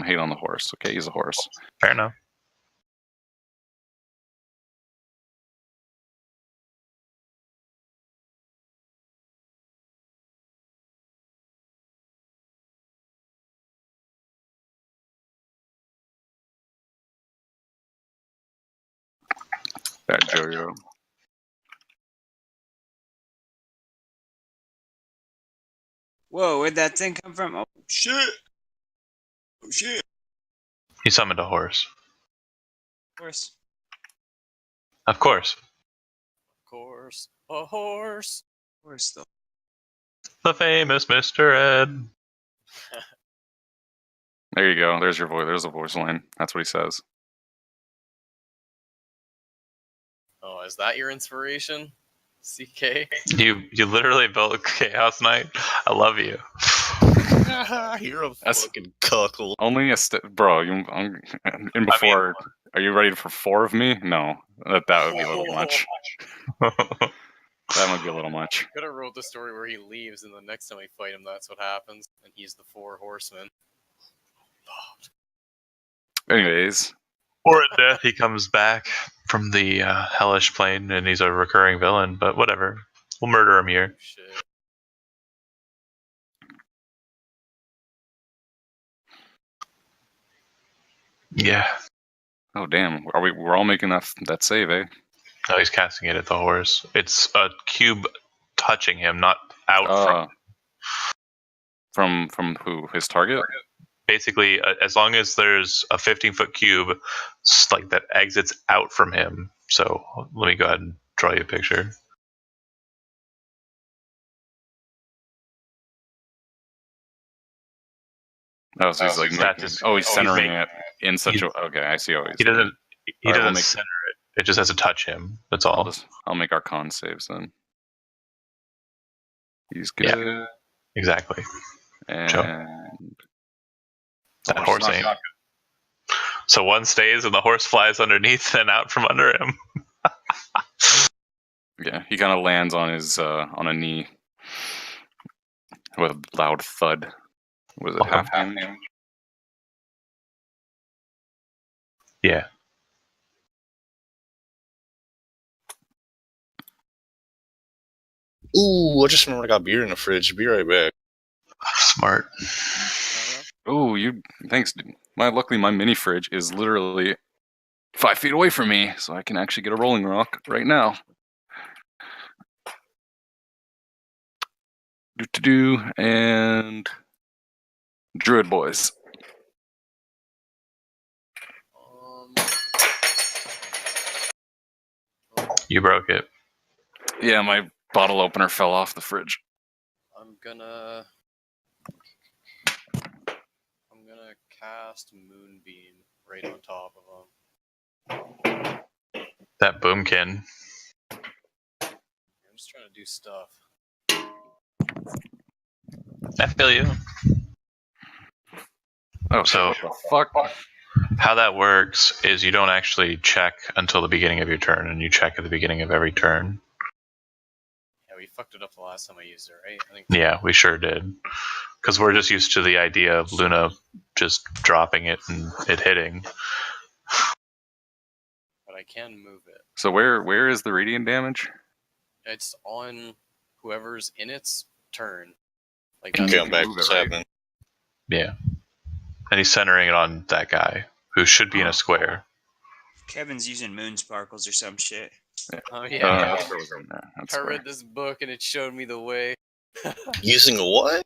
hate on the horse. Okay, he's a horse. Fair enough. That Jojo. Whoa, where'd that thing come from? Oh, shit. Oh, shit. He summoned a horse. Of course. Of course. Of course, a horse. Of course, though. The famous Mr. Ed. There you go. There's your voice. There's a voice line. That's what he says. Oh, is that your inspiration? CK? You literally built Chaos Knight. I love you. You're a fucking cuckold. Only a bro. And before, are you ready for 4 of me? No, that would be a little much. That might be a little much. Could have wrote the story where he leaves, and the next time we fight him, that's what happens, and he's the 4 horsemen. Anyways, Or at death, he comes back from the hellish plane, and he's a recurring villain. But whatever, we'll murder him here. Shit. Yeah. oh damn, we're all making that save, eh? No, he's casting it at the horse. It's a cube touching him, not out from who? His target? Basically, as long as there's a 15-foot cube like that exits out from him. So let me go ahead and draw you a picture. Oh, so he's like he's centering it in such a. Okay, I see. He doesn't. He doesn't center it. It just has to touch him. That's all. I'll make our con saves then. He's good. Yeah, exactly. And that horse ain't. So one stays and the horse flies underneath and out from under him. Yeah, he kind of lands on his on a knee with a loud thud. Was it half damage? Yeah. Ooh, I just remembered I got beer in the fridge. Be right back. Smart. Oh, thanks, dude. Luckily, my mini fridge is literally 5 feet away from me, so I can actually get a rolling rock right now. And Druid boys. You broke it. Yeah, my bottle opener fell off the fridge. I'm gonna cast Moonbeam right on top of him. That boomkin. I'm just trying to do stuff. I feel you. Oh, so what the fuck? How that works is you don't actually check until the beginning of your turn, and you check at the beginning of every turn. Yeah, we fucked it up the last time I used it, right? I think. Yeah, we sure did. Because we're just used to the idea of Luna just dropping it and it hitting. But I can move it. So where is the radiant damage? It's on whoever's in its turn. Like That's Come back, what's happening. Yeah. And he's centering it on that guy, who should be in a square. Kevin's using moon sparkles or some shit. Oh yeah. That's frozen. Yeah, that's I square. read this book and it showed me the way. Using a what?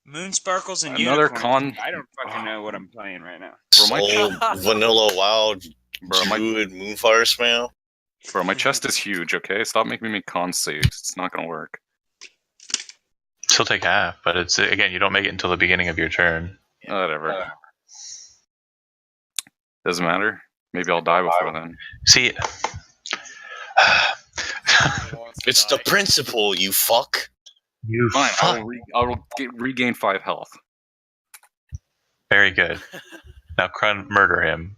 Moon sparkles and Another unicorns. con- I don't fucking know what I'm playing right now. Bro, my Soul, vanilla, wild, Bro, my druid, moonfire spam. chest is huge. Okay, stop making me make con saves. It's not gonna work. Still take half, but it's again, you don't make it until the beginning of your turn. Whatever. Doesn't matter. Maybe I'll die before then. See, He wants to It's die. the principle, you fuck. you Fine, fuck. I will regain 5 health. Very good. Now, Krun, murder him.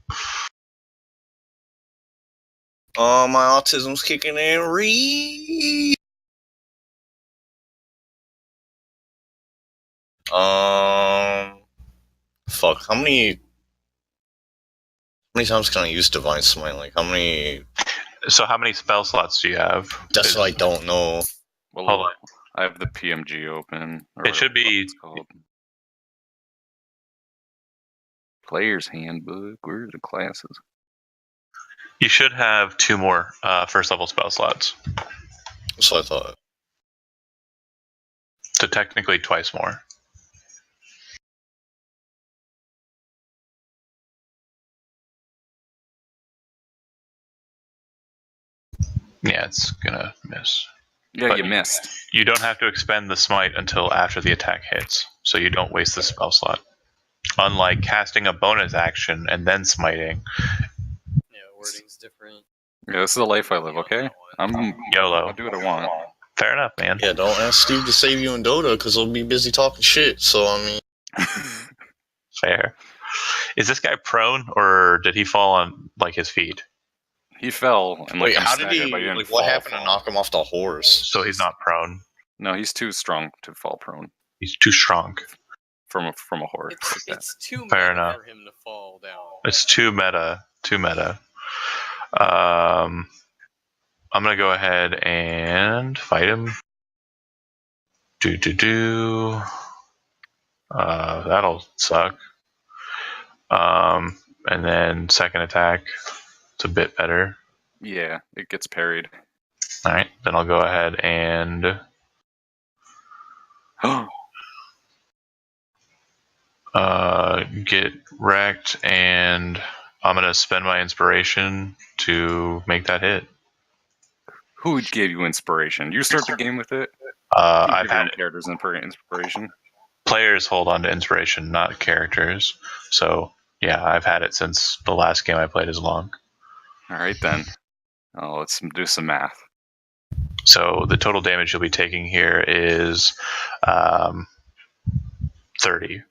Oh, my autism's kicking in. Fuck. How many times can I use Divine Smite? Like, how many? So, how many spell slots do you have? That's what I don't know. Well, Hold on. I have the PMG open. or It should whatever be- it's called. Player's Handbook. Where's the classes? You should have 2 more first level spell slots. That's what I thought. So, technically, twice more. Yeah, it's gonna miss. Yeah, But- you missed. You don't have to expend the smite until after the attack hits, so you don't waste the spell slot. Unlike casting a bonus action and then smiting, Yeah, wording's different. Yeah, this is the life I live. Okay, I'll YOLO. do what I want. Fair enough, man. Yeah, don't ask Steve to save you in Dota because he'll be busy talking shit. So, I mean, Fair. Is this guy prone, or did he fall on like his feet? He fell and wait, I'm how did staggered, he? but didn't Like, what fall. happened to knock him off the horse? So he's not prone. No, he's too strong to fall prone He's too strong. from a horse. It's too Fair meta enough. for him to fall down. It's too meta. Too meta. I'm gonna go ahead and fight him. That'll suck. And then second attack. It's a bit better. Yeah, it gets parried. All right. Then I'll go ahead and get wrecked, and I'm gonna spend my inspiration to make that hit. Who gave you inspiration? You start the game with it. I've had characters inspiration. players hold on to inspiration, not characters. So yeah, I've had it since the last game I played as long. All right then. Oh, let's do some math. So the total damage you'll be taking here is 30.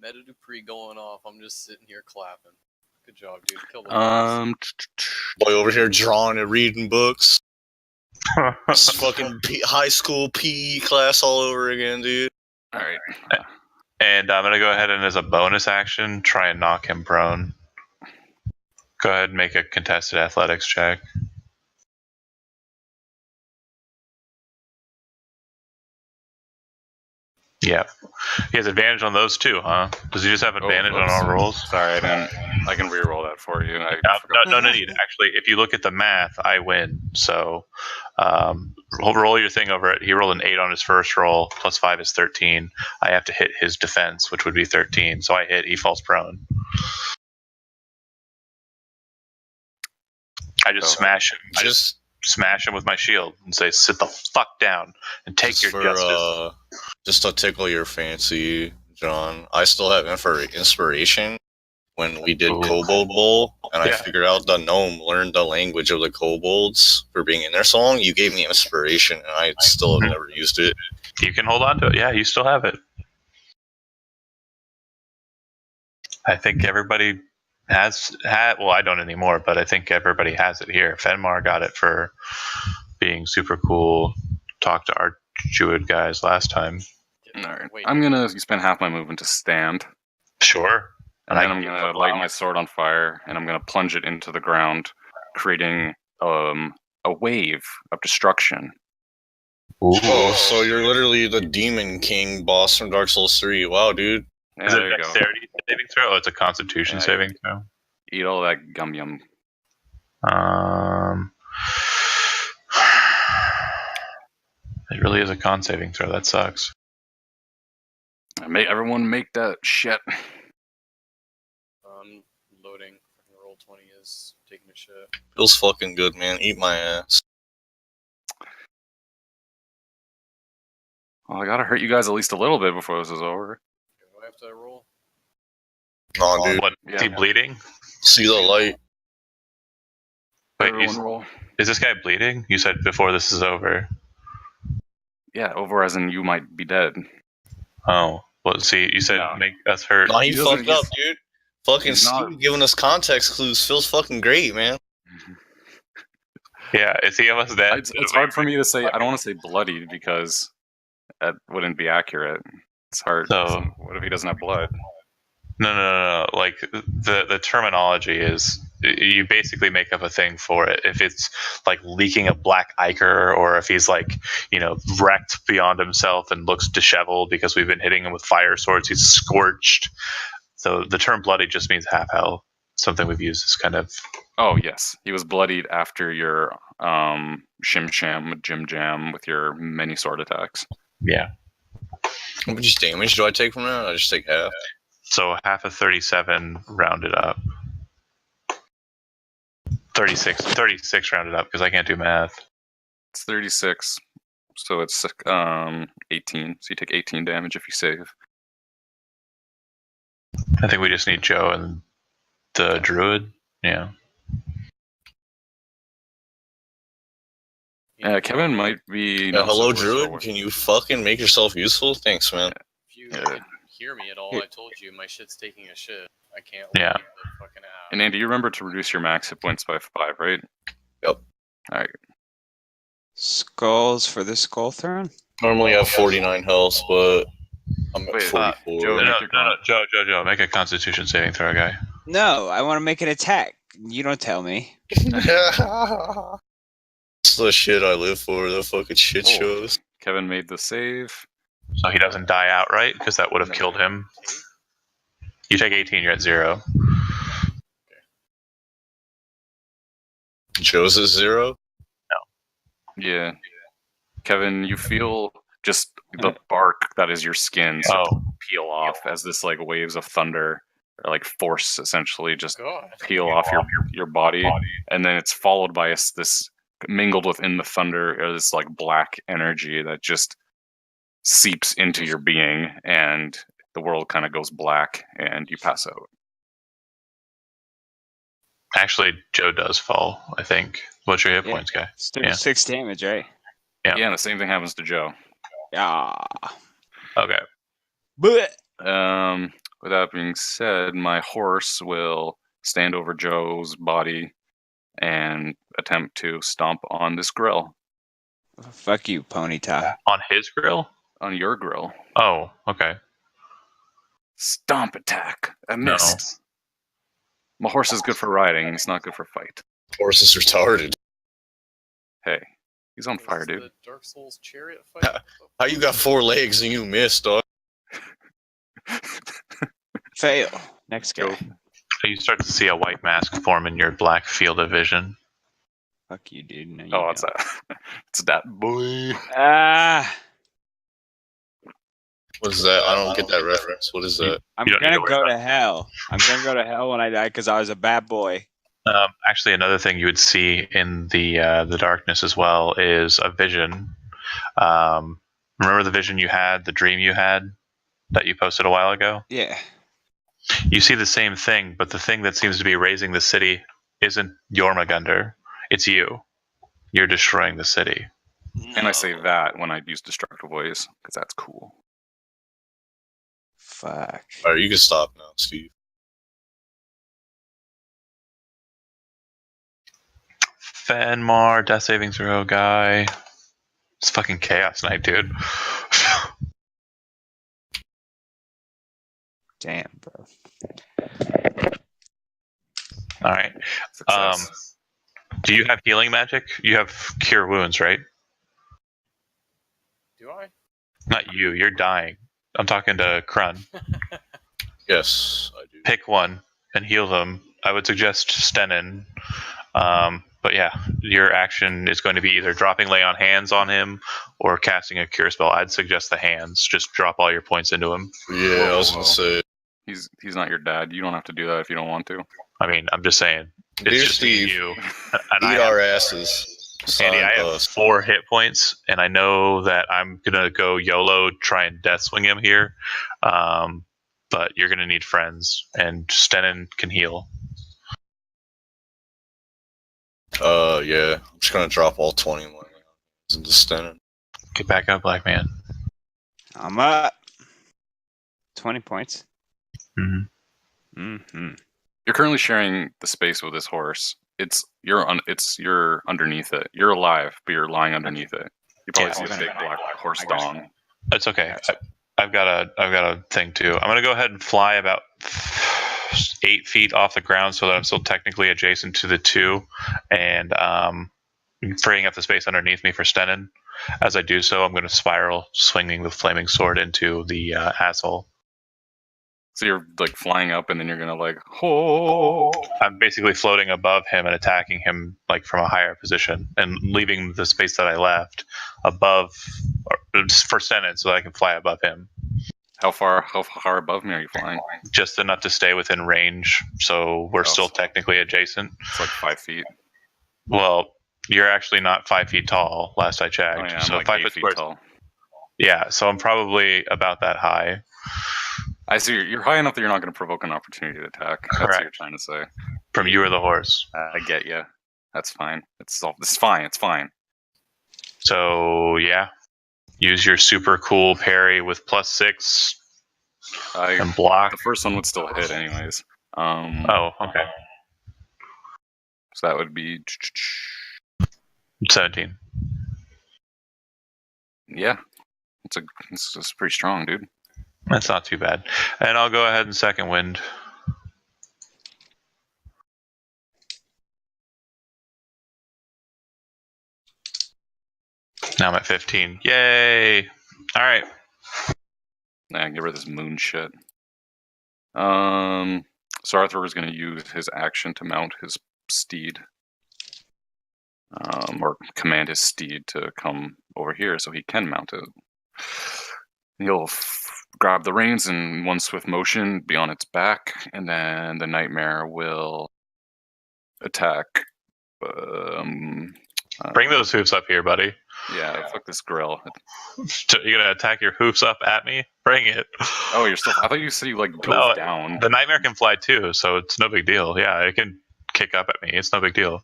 Meta Dupree going off. I'm just sitting here clapping. Good job, dude. Kill the boss. Boy over here drawing and reading books. It's fucking high school PE class all over again, dude. All right. And I'm going to go ahead and as a bonus action, try and knock him prone. Go ahead and make a contested athletics check. Yeah. He has advantage on those too, huh? Does he just have advantage on all rolls? Sorry, I didn't. I can re-roll that for you. No need. Actually, if you look at the math, I win. So roll your thing over it. He rolled an 8 on his first roll, plus 5 is 13. I have to hit his defense, which would be 13. So I hit, he falls prone. I just smash him. I just smash him with my shield and say, sit the fuck down and take Just your for, justice. just to tickle your fancy, John, I still have inspiration when we did Ooh. Kobold Bowl, and I Yeah. figured out the gnome learned the language of the kobolds for being in their song. You gave me inspiration, and I still have never used it. You can hold on to it. Yeah, you still have it. I think everybody has had. Well, I don't anymore, but I think everybody has it here. Fenmar got it for being super cool. Talked to our Druid guys last time. All right. Wait, I'm gonna spend half my movement to stand, Sure. and then I'm gonna light my sword on fire, and I'm gonna plunge it into the ground, creating a wave of destruction. Oh, so you're literally the Demon King boss from Dark Souls 3. Wow, dude. Yeah, Is it there a you go. dexterity saving throw? Oh, it's a constitution Yeah, saving throw. Eat all that gum yum. It really is a con saving throw. That sucks. Everyone make that shit. Loading. Roll 20 is taking a shit. Feels fucking good, man. Eat my ass. Well, I gotta hurt you guys at least a little bit before this is over. Do I have to roll? Nah, dude. What? Is he bleeding? See the light. Wait, Everyone roll. is this guy bleeding? You said before this is over. Yeah, over as in you might be dead. Oh, well, see, you said No. make us hurt. Nah, he He doesn't- fucked up, dude. Fucking he's not- Steve giving us context clues feels fucking great, man. Yeah, is he almost dead? It's hard for me to say. I don't want to say bloodied because that wouldn't be accurate. It's hard. So- What if he doesn't have blood? No. Like the terminology is you basically make up a thing for it. If it's like leaking a black ichor, or if he's like wrecked beyond himself and looks disheveled because we've been hitting him with fire swords, he's scorched. So the term bloody just means half hell. Something we've used is kind of. Oh yes, he was bloodied after your shim sham jim jam with your many sword attacks. Yeah. How much damage do I take from that? I just take half. So half of 37 rounded up. 36 rounded up because I can't do math. It's 36, so it's 18. So you take 18 damage if you save. I think we just need Joe and the druid. Yeah. Kevin might be. Yeah, not so hello, worth Druid. the- Can you fucking make yourself useful? Thanks, man. If you Yeah. can hear me at all, I told you my shit's taking a shit. I can't Yeah. leave the fucking app. And Andy, you remember to reduce your max hit points by 5, right? Yep. All right. Skulls for the skull throne? Normally I have 49 health, but I'm at Wait, 44. Joe, No. Joe. Make a Constitution saving throw, guy. No, I want to make an attack. You don't tell me. It's the shit I live for, the fucking shit Oh. shows. Kevin made the save. So he doesn't die outright because that would have killed him. You take 18, you're at 0. Joe's at 0? Yeah. Kevin, you feel just the bark that is your skin start to peel off as this like waves of thunder, or like force essentially just God. peel off your body, and then it's followed by this mingled within the thunder or this like black energy that just seeps into your being, and the world kind of goes black and you pass out. Actually, Joe does fall, I think. What's your hit Yeah. points, guy? It's 36 damage, right? Yeah. Yeah, and the same thing happens to Joe. Yeah. Okay. But With that being said, my horse will stand over Joe's body and attempt to stomp on this grill, fuck you, Ponyta. On his grill? on your grill. Oh, okay. Stomp attack. I No. missed. My horse is good for riding. It's not good for fight. Horse is retarded. Hey, he's on Is fire, this dude. the Dark Souls chariot fight? How you got 4 legs and you missed, dog? Fail. Next guy. Go. You start to see a white mask form in your black field of vision. Fuck you, dude. No, you Oh, it's don't. that. It's that boy. Ah, What is that? I don't get that reference. What is that? I'm You don't need gonna to worry go about to hell. I'm gonna go to hell when I die because I was a bad boy. Actually, another thing you would see in the darkness as well is a vision. Remember the vision you had, the dream you had that you posted a while ago? Yeah. You see the same thing, but the thing that seems to be raising the city isn't Jormungandr. It's you. You're destroying the city. And I say that when I use destructive voice because that's cool. Fuck. Alright, you can stop now, Steve. Fenmar, death saving throw guy. It's fucking chaos night, dude. Damn, bro. All right. Success. Do you have healing magic? You have cure wounds, right? Do I? Not you. You're dying. I'm talking to Krun. Yes, I do. Pick one and heal them. I would suggest Stenin. But yeah, your action is going to be either dropping lay on hands on him or casting a cure spell. I'd suggest the hands. Just drop all your points into him. Yeah, I was gonna say. He's not your dad. You don't have to do that if you don't want to. I mean, I'm just saying. It's Dear just me and Steve, you. And Eat I our have, asses. Andy, Sign I have us. 4 hit points, and I know that I'm gonna go YOLO, try and death swing him here. But you're gonna need friends, and Stenin can heal. Yeah. I'm just gonna drop all 20 money into Stennon. Get back up, Black Man. I'm up. 20 points. Mm-hmm. You're currently sharing the space with this horse. You're underneath it. You're alive, but you're lying underneath it. You probably see a big black horse dong. That's okay. I've got a thing too. I'm gonna go ahead and fly about 8 feet off the ground so that I'm still technically adjacent to the 2, and freeing up the space underneath me for Stenin. As I do so, I'm going to spiral, swinging the flaming sword into the asshole. So you're like flying up, and then you're gonna like, oh. I'm basically floating above him and attacking him like from a higher position, and leaving the space that I left above for Stenin so that I can fly above him. How far above me are you flying? Just enough to stay within range, so we're still technically adjacent. It's like 5 feet. Well, you're actually not 5 feet tall. Last I checked, Oh, yeah, I'm so like 5 8 foot feet squares. tall. Yeah, so I'm probably about that high. I see. You're high enough that you're not going to provoke an opportunity to attack. That's what you're trying to say. From you or the horse. I get you. That's fine. It's fine. It's fine. So yeah, use your super cool parry with +6 and block. The first one would still hit, anyways. Oh, okay. So that would be 17. Yeah, it's pretty strong, dude. That's not too bad. And I'll go ahead and second wind. Now I'm at 15. Yay! All right. Nah, get rid of this moon shit. So Arthur is going to use his action to mount his steed, or command his steed to come over here so he can mount it. He'll grab the reins in one swift motion, be on its back, and then the nightmare will attack. Bring those hoofs up here, buddy. Yeah, fuck this grill. You're gonna attack your hoofs up at me? Bring it. Oh, you're still. I thought you said you like dove down. The nightmare can fly too, so it's no big deal. Yeah, it can kick up at me. It's no big deal.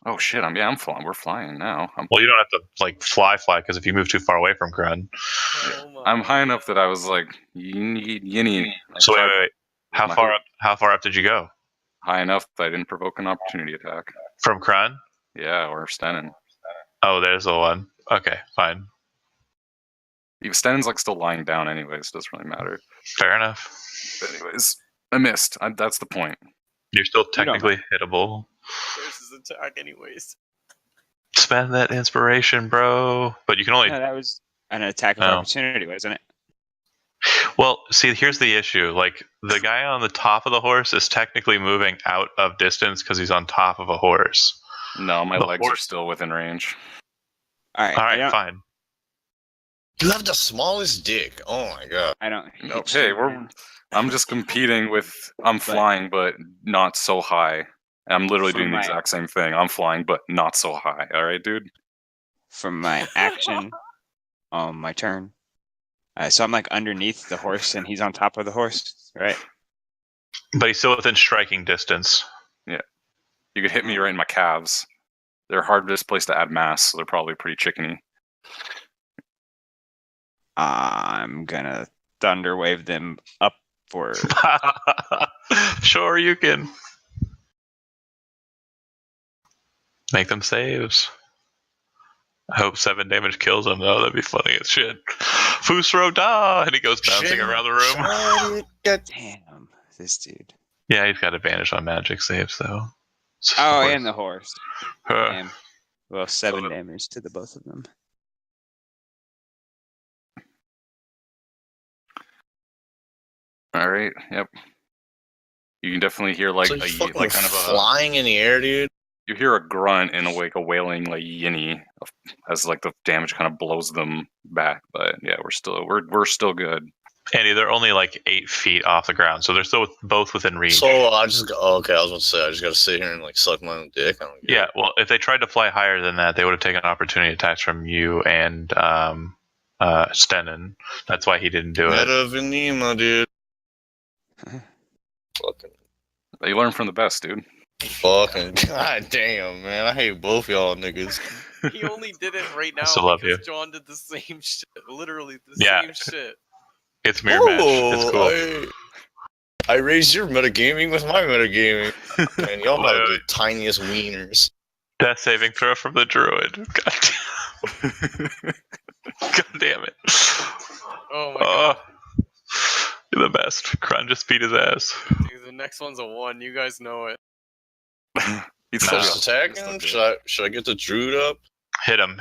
Oh shit! I'm flying. We're flying now. Well, you don't have to like fly, because if you move too far away from Grun. I'm high enough that I was like, yinny. So wait. How far up did you go? High enough that I didn't provoke an opportunity attack. From Krun? Yeah, or Stenin. Oh, there's the one. Okay, fine. Even Stenin's like still lying down anyways, so it doesn't really matter. Fair enough. But anyways, I missed. That's the point. You're still technically hittable. There's his attack anyways. Spend that inspiration, bro. But you can only... No, that was an attack of opportunity, wasn't it? Well, see, here's the issue. Like, the guy on the top of the horse is technically moving out of distance because he's on top of a horse. No, my legs are still within range. All right, fine. You have the smallest dick. Oh my god. I don't. No, hey, I'm just competing with. I'm flying, but not so high. I'm literally doing the exact same thing. I'm flying, but not so high. All right, dude. From my action, on my turn. So I'm like underneath the horse, and he's on top of the horse, right? But he's still within striking distance. Yeah. You could hit me right in my calves. They're hardest place to add mass, so they're probably pretty chickeny. I'm gonna thunder wave them upward. Sure, you can. Make them saves. I hope 7 damage kills him, though. That'd be funny as shit. Fusro da! And he goes bouncing around the room. Damn, this dude. Yeah, he's got advantage on magic saves, though. Oh, and the horse. Damn. Well, 7 damage to the both of them. All right. Yep. You can definitely hear like so kind of flying in the air, dude. You hear a grunt and a wailing like yinny as like the damage kind of blows them back. But yeah, we're still good. Andy, they're only like 8 feet off the ground, so they're still both within reach. So I just okay. I was about to say I just got to sit here and like suck my own dick. I don't get Yeah, it. well, if they tried to fly higher than that, they would have taken opportunity attacks from you and Stennen. That's why he didn't do it. Meta Venema, dude. Fucking. You learn from the best, dude. Fucking goddamn, man! I hate both y'all niggas. He only did it right now still love because you. John did the same shit. Literally the Yeah. same shit. It's mirror match. It's cool. I raised your metagaming with my metagaming, and y'all have the tiniest wieners. Death saving throw from the druid. God damn it. Oh my god. You're the best. Kron just beat his ass. Dude, the next one's a 1. You guys know it. He's No. Just attack him? Should I get the druid up? Hit him.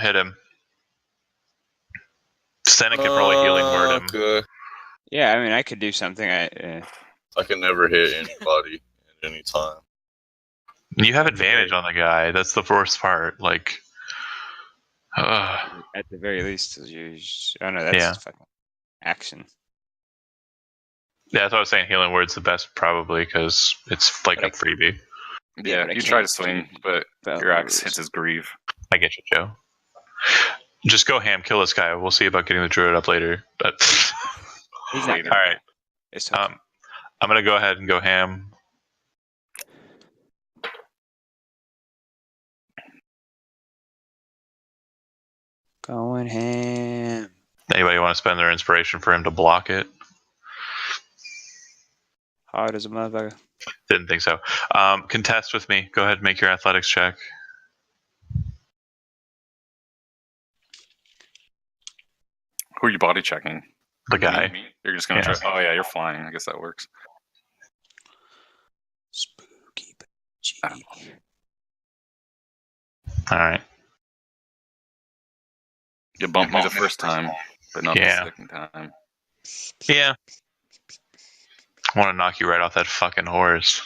Stennen can probably healing word him. Okay. Yeah, I mean, I could do something. I can never hit anybody at any time. You have advantage on the guy. That's the worst part. Like, at the very least, oh no, that's Yeah. fucking action. yeah, that's what I was saying. Healing word's the best probably because it's like But a freebie. Yeah, but I you try to can't swing, but Spell your axe moves. hits his greave. I get you, Joe. Just go ham, kill this guy. We'll see about getting the druid up later. But He's not Later. gonna- all right, It's okay. I'm gonna go ahead and go ham. Going ham. Anybody want to spend their inspiration for him to block it? Hard as a motherfucker. Didn't think so. Contest with me. Go ahead and make your athletics check. Who are you body checking? The guy. Me? You're just gonna Yeah. try. Oh yeah, you're flying. I guess that works. Spooky. All right. You bumped me the first time, but not Yeah. the second time. Yeah. I want to knock you right off that fucking horse.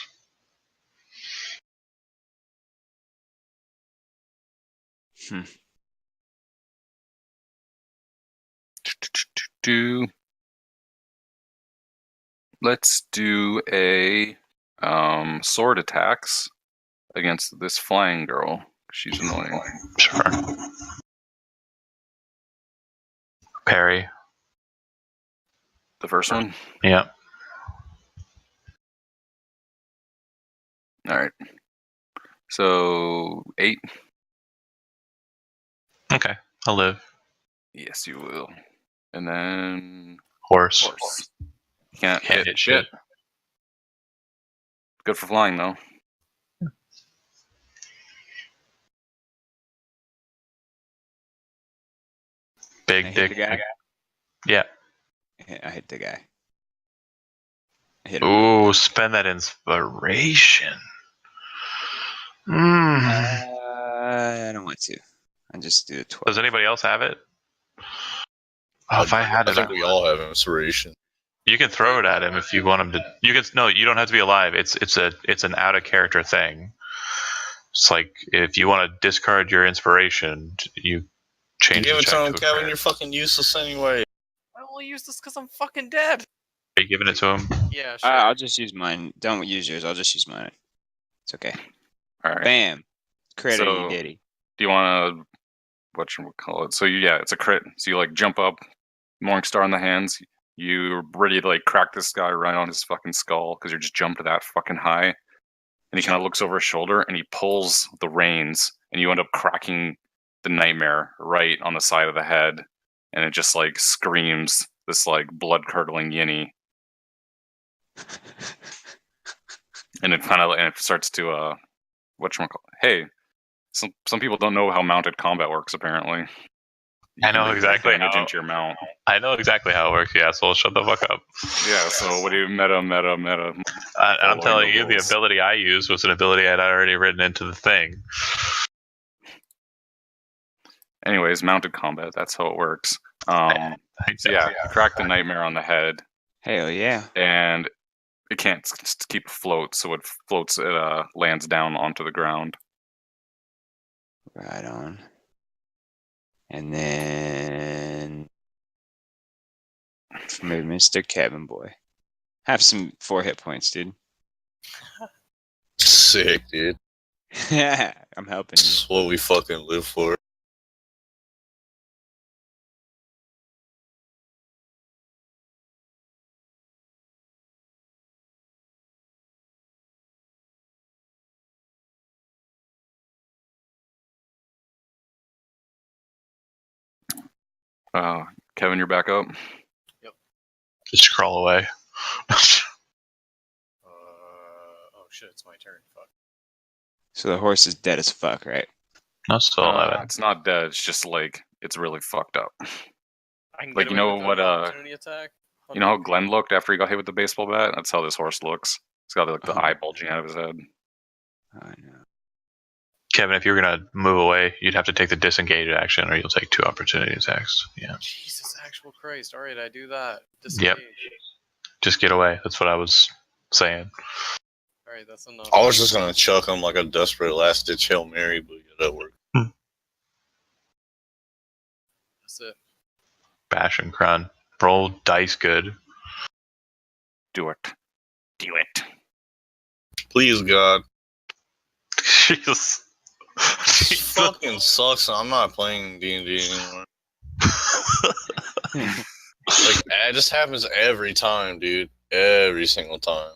Let's do a sword attacks against this flying girl. She's annoying. Sure. Parry. The first one. Yeah. All right. So 8. Okay. I'll live. Yes, you will. And then Horse. horse. Can't Can't hit hit shit. Good for flying though. Big I hit dick. the guy. Yeah. I hit the guy. I hit him. Ooh, spend that inspiration. I don't want to. I just do a 12. Does anybody else have it? Oh, if I had I it, think we all have inspiration. you can throw it at him if you want him to. You can no, you don't have to be alive. It's an out of character thing. It's like if you want to discard your inspiration, you change. Give the it check to him, a Kevin. card. You're fucking useless anyway. I only use this because I'm fucking dead. Are you giving it to him? Yeah, sure. I'll just use mine. Don't use yours. I'll just use mine. It's okay. All right. Bam. Credit So- you, Diddy. Do you want to whatchamacallit? So yeah, it's a crit. So you like jump up, Morningstar in the hands. You're ready to like crack this guy right on his fucking skull because you're just jumped that fucking high. And he kind of looks over his shoulder and he pulls the reins, and you end up cracking the nightmare right on the side of the head, and it just like screams this like blood curdling yinny, and it starts to whatchamacallit. Hey, some people don't know how mounted combat works. Apparently, I know You can exactly damage how. into your mount. I know exactly how it works. Yeah, so shut the fuck up. Yeah. So what do you meta? And I'm Following telling the you, the rules. ability I used was an ability I'd already written into the thing. Anyways, mounted combat. That's how it works. So yeah, you crack the nightmare on the head, Hell yeah. and it can't keep afloat, so it floats. It lands down onto the ground. Right on. And then for Mr. Kevin Boy. Have some 4 hit points, dude. Sick, dude. I'm helping you. That's what we fucking live for. Kevin, you're back up. Just crawl away. Oh shit, it's my turn. Fuck. So the horse is dead as fuck, right? No, still alive. It's not dead. It's just like it's really fucked up. I can Like, get you away know with what, an opportunity attack? You know how Glenn looked after he got hit with the baseball bat? That's how this horse looks. It's got like the eye bulging out of his head. I know. Kevin, if you're gonna move away, you'd have to take the disengage action, or you'll take 2 opportunity attacks. Yeah. Jesus, actual Christ! All right, I do that. Yep. Disengage. Just get away. That's what I was saying. All right, that's enough. I was just gonna chuck him like a desperate last ditch Hail Mary, but yeah, that worked. That's it. Bash and Krun. Roll dice good. Do it. Do it. Please, God. Jesus. This fucking sucks. I'm not playing D&D anymore. Like, it just happens every time, dude. Every single time.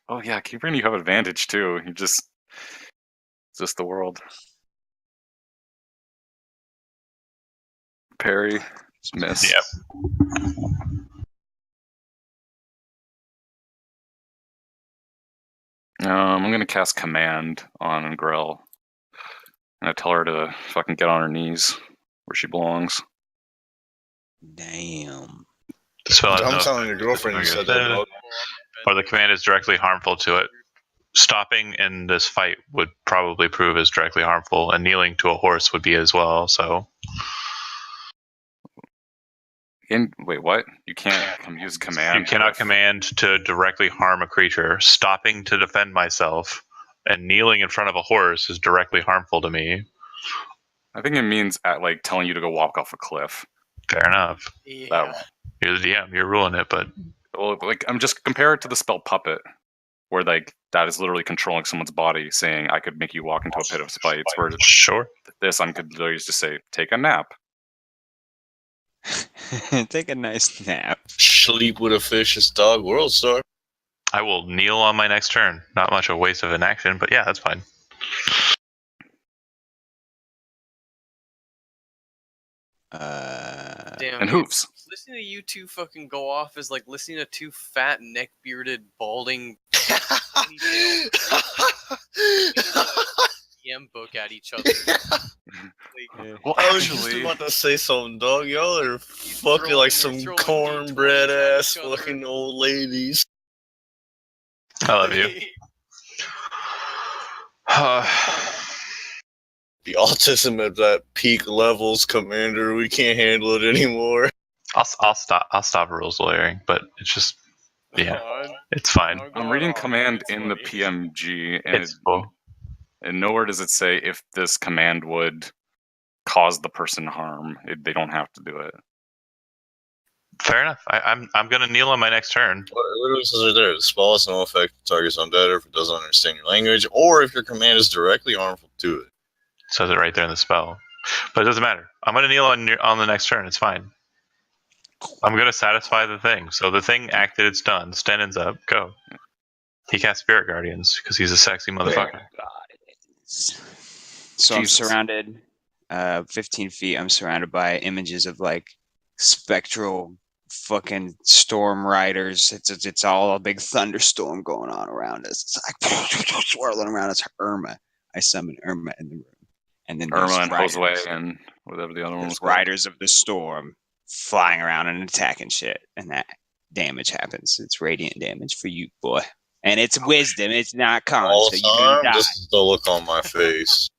Oh yeah, Keeping, you have advantage too. It's just the world. Parry, miss. Yep. I'm gonna cast Command on Grell. And I tell her to fucking get on her knees where she belongs. Damn. The spell has I'm no telling your girlfriend you said that, dog. or the command is directly harmful to it. Stopping in this fight would probably prove as directly harmful, and kneeling to a horse would be as well. So, Wait, what? You can't use command. you cannot command to directly harm a creature. Stopping to defend myself and kneeling in front of a horse is directly harmful to me. I think it means like telling you to go walk off a cliff. Fair enough. Yeah. You're the DM. You're ruling it, but Well, like I'm just compare it to the spell Puppet, where like that is literally controlling someone's body, saying I could make you walk into a pit of spikes. Where sure. this, I could literally just say take a nap. Take a nice nap. Sleep with a vicious dog, world star. I will kneel on my next turn. Not much a waste of an action, but yeah, that's fine. Damn. And hooves. Listening to you two fucking go off is like listening to 2 fat, neck-bearded, balding DM book at each other. Well, I was just actually, about to say something, dog. Y'all are fucking throwing- like you're some throwing cornbread D20s at ass each other. fucking old ladies. I love you. The autism at that peak levels, Commander. We can't handle it anymore. I'll stop rules lawyering, but it's just it's fine. I'm reading command in the PMG, and It's cool. and nowhere does it say if this command would cause the person harm. They don't have to do it. Fair enough. I'm gonna kneel on my next turn. Well, it literally says right there, the spell has no effect on target's undead or if it doesn't understand your language, or if your command is directly harmful to it. Says it right there in the spell, but it doesn't matter. I'm gonna kneel on the next turn. It's fine. I'm gonna satisfy the thing. So the thing acted. It's done. Stenon's up. Go. He cast Spirit Guardians because he's a sexy motherfucker. So I'm surrounded, 15 feet. I'm surrounded by images of like spectral fucking storm riders. It's all a big thunderstorm going on around us. It's like swirling around us. Irma. I summon Irma in the room, and then Irma there's and riders. Josue and whatever the other one was There's called. riders of the storm flying around and attacking shit, and that damage happens. It's radiant damage for you, boy. And it's wisdom. It's not con. All So the you're gonna time, die. this is the look on my face.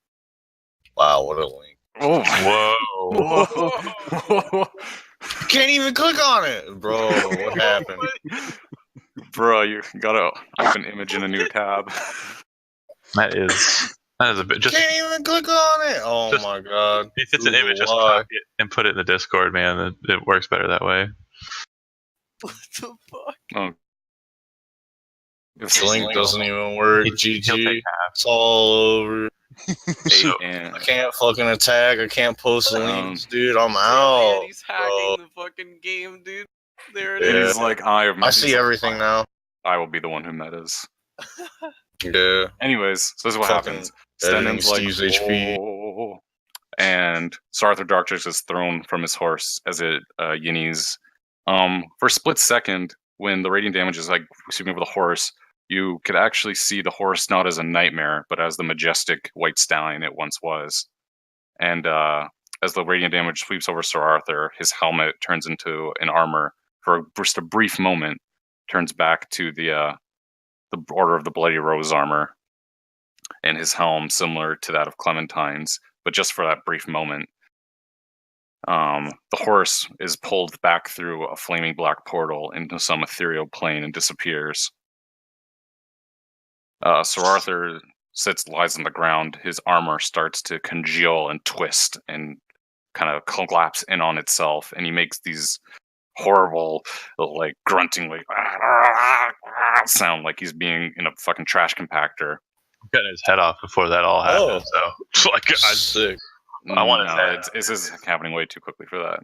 Wow, what a link. Oh, Whoa. Can't even click on it! Bro, what happened? Bro, you gotta open image in a new tab. That is That is a bit. Just Can't even click on it. Oh just- my god. if it's an Ooh, image, just why? copy it and put it in the Discord, man. It works better that way. What the fuck? Oh, If the link doesn't even work, He'll take GG. half. It's all over. So, and I can't fucking attack. I can't post links, dude. I'm Man, out. he's hacking the fucking game, dude. There it Yeah. is. he's like, I see everything now. I will be the one who metas. Yeah. Anyways, so this is what Fucking happens. editing Stenon's like, Steve's HP. "Oh," and Sir Arthur Darkchurch is thrown from his horse as it yinnies. For a split second, when the radiant damage is like sweeping over the horse, you could actually see the horse not as a nightmare, but as the majestic white stallion it once was. And as the radiant damage sweeps over Sir Arthur, his helmet turns into an armor for just a brief moment, turns back to the Order of the Bloody Rose armor, and his helm similar to that of Clementine's, but just for that brief moment. The horse is pulled back through a flaming black portal into some ethereal plane and disappears. Sir Arthur lies on the ground. His armor starts to congeal and twist and kind of collapse in on itself, and he makes these horrible, like grunting, like sound, like he's being in a fucking trash compactor. cutting his head off before that all happened. So, like, Sick. I want his head. This is happening way too quickly for that.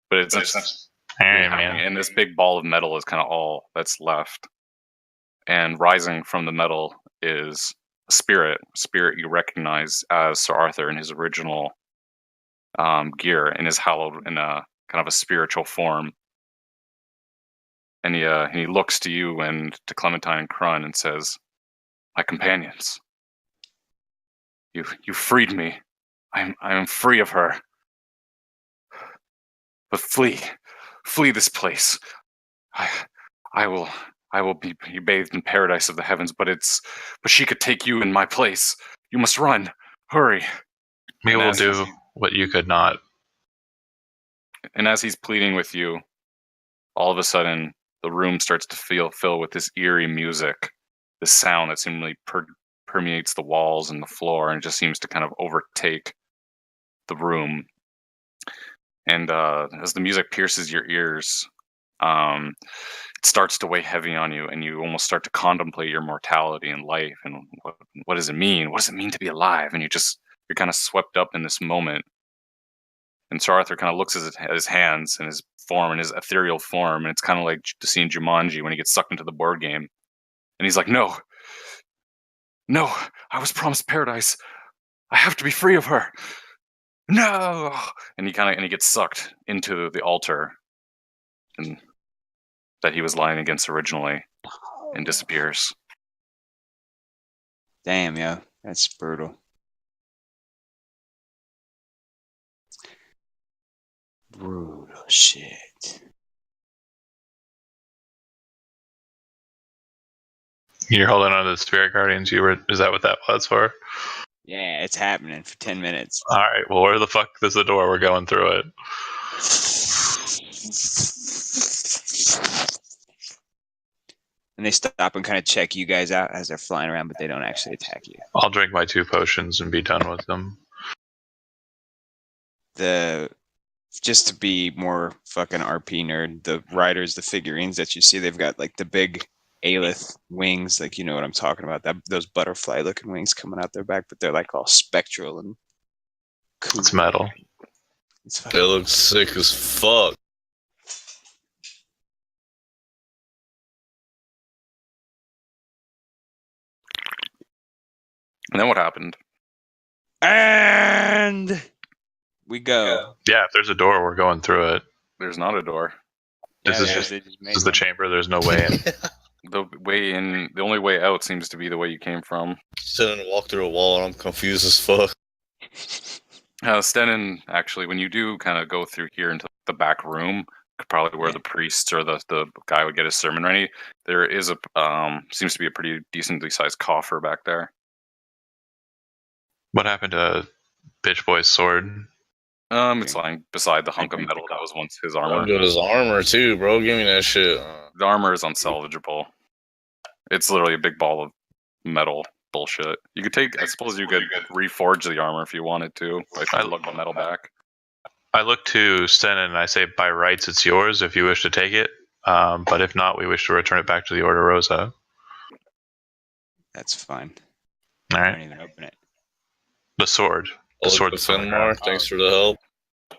But it's just, hey, man. and this big ball of metal is kind of all that's left. And rising from the metal is a spirit you recognize as Sir Arthur in his original gear, and is hallowed in a kind of a spiritual form. And he looks to you and to Clementine and Krun and says, "My companions, you freed me. I am free of her. But flee this place. I will be bathed in paradise of the heavens, but she could take you in my place. You must run. Hurry." We And will as do what you could not. And as he's pleading with you, all of a sudden the room starts to fill with this eerie music, this sound that seemingly permeates the walls and the floor, and it just seems to kind of overtake the room. And as the music pierces your ears, it starts to weigh heavy on you, and you almost start to contemplate your mortality and life, and what does it mean? What does it mean to be alive? And you're kind of swept up in this moment. And Sir Arthur kind of looks at his hands and his form and his ethereal form, and it's kind of like the scene Jumanji when he gets sucked into the board game. And he's like, no, I was promised paradise. I have to be free of her. No. And he gets sucked into the altar and that he was lying against originally, and disappears. Damn, yo, that's brutal. Brutal shit. You're holding on to the Spirit Guardians. Is that what that was for? Yeah, it's happening for 10 minutes. All right. Well, where the fuck is the door? We're going through it. And they stop and kind of check you guys out as they're flying around, but they don't actually attack you. I'll drink my 2 potions and be done with them. Just to be more fucking RP nerd, the riders, the figurines that you see, they've got like the big Aelith wings, like, you know what I'm talking about, those butterfly looking wings coming out their back, but they're like all spectral and cool. It's metal. They look sick as fuck. And then what happened? And we go. Yeah, if there's a door, we're going through it. There's not a door. This is Yeah, just they made this is the one. chamber. There's no way in. The only way out seems to be the way you came from. Sitting and walk through a wall, and I'm confused as fuck. Stenon, actually, when you do kind of go through here into the back room, probably where the priests or the guy would get his sermon ready, there is seems to be a pretty decently sized coffer back there. What happened to Bitch Boy's sword? It's lying beside the hunk of metal that was once his armor. Look at his armor too, bro. Give me that shit. The armor is unsalvageable. It's literally a big ball of metal bullshit. You could take. I suppose you could reforge the armor if you wanted to. If I lug the metal back. I look to Sten and I say, by rights, it's yours if you wish to take it. But if not, we wish to return it back to the Order Rosa. That's fine. All I right. don't even open it. The sword. The sword. Finmar, thanks for the help.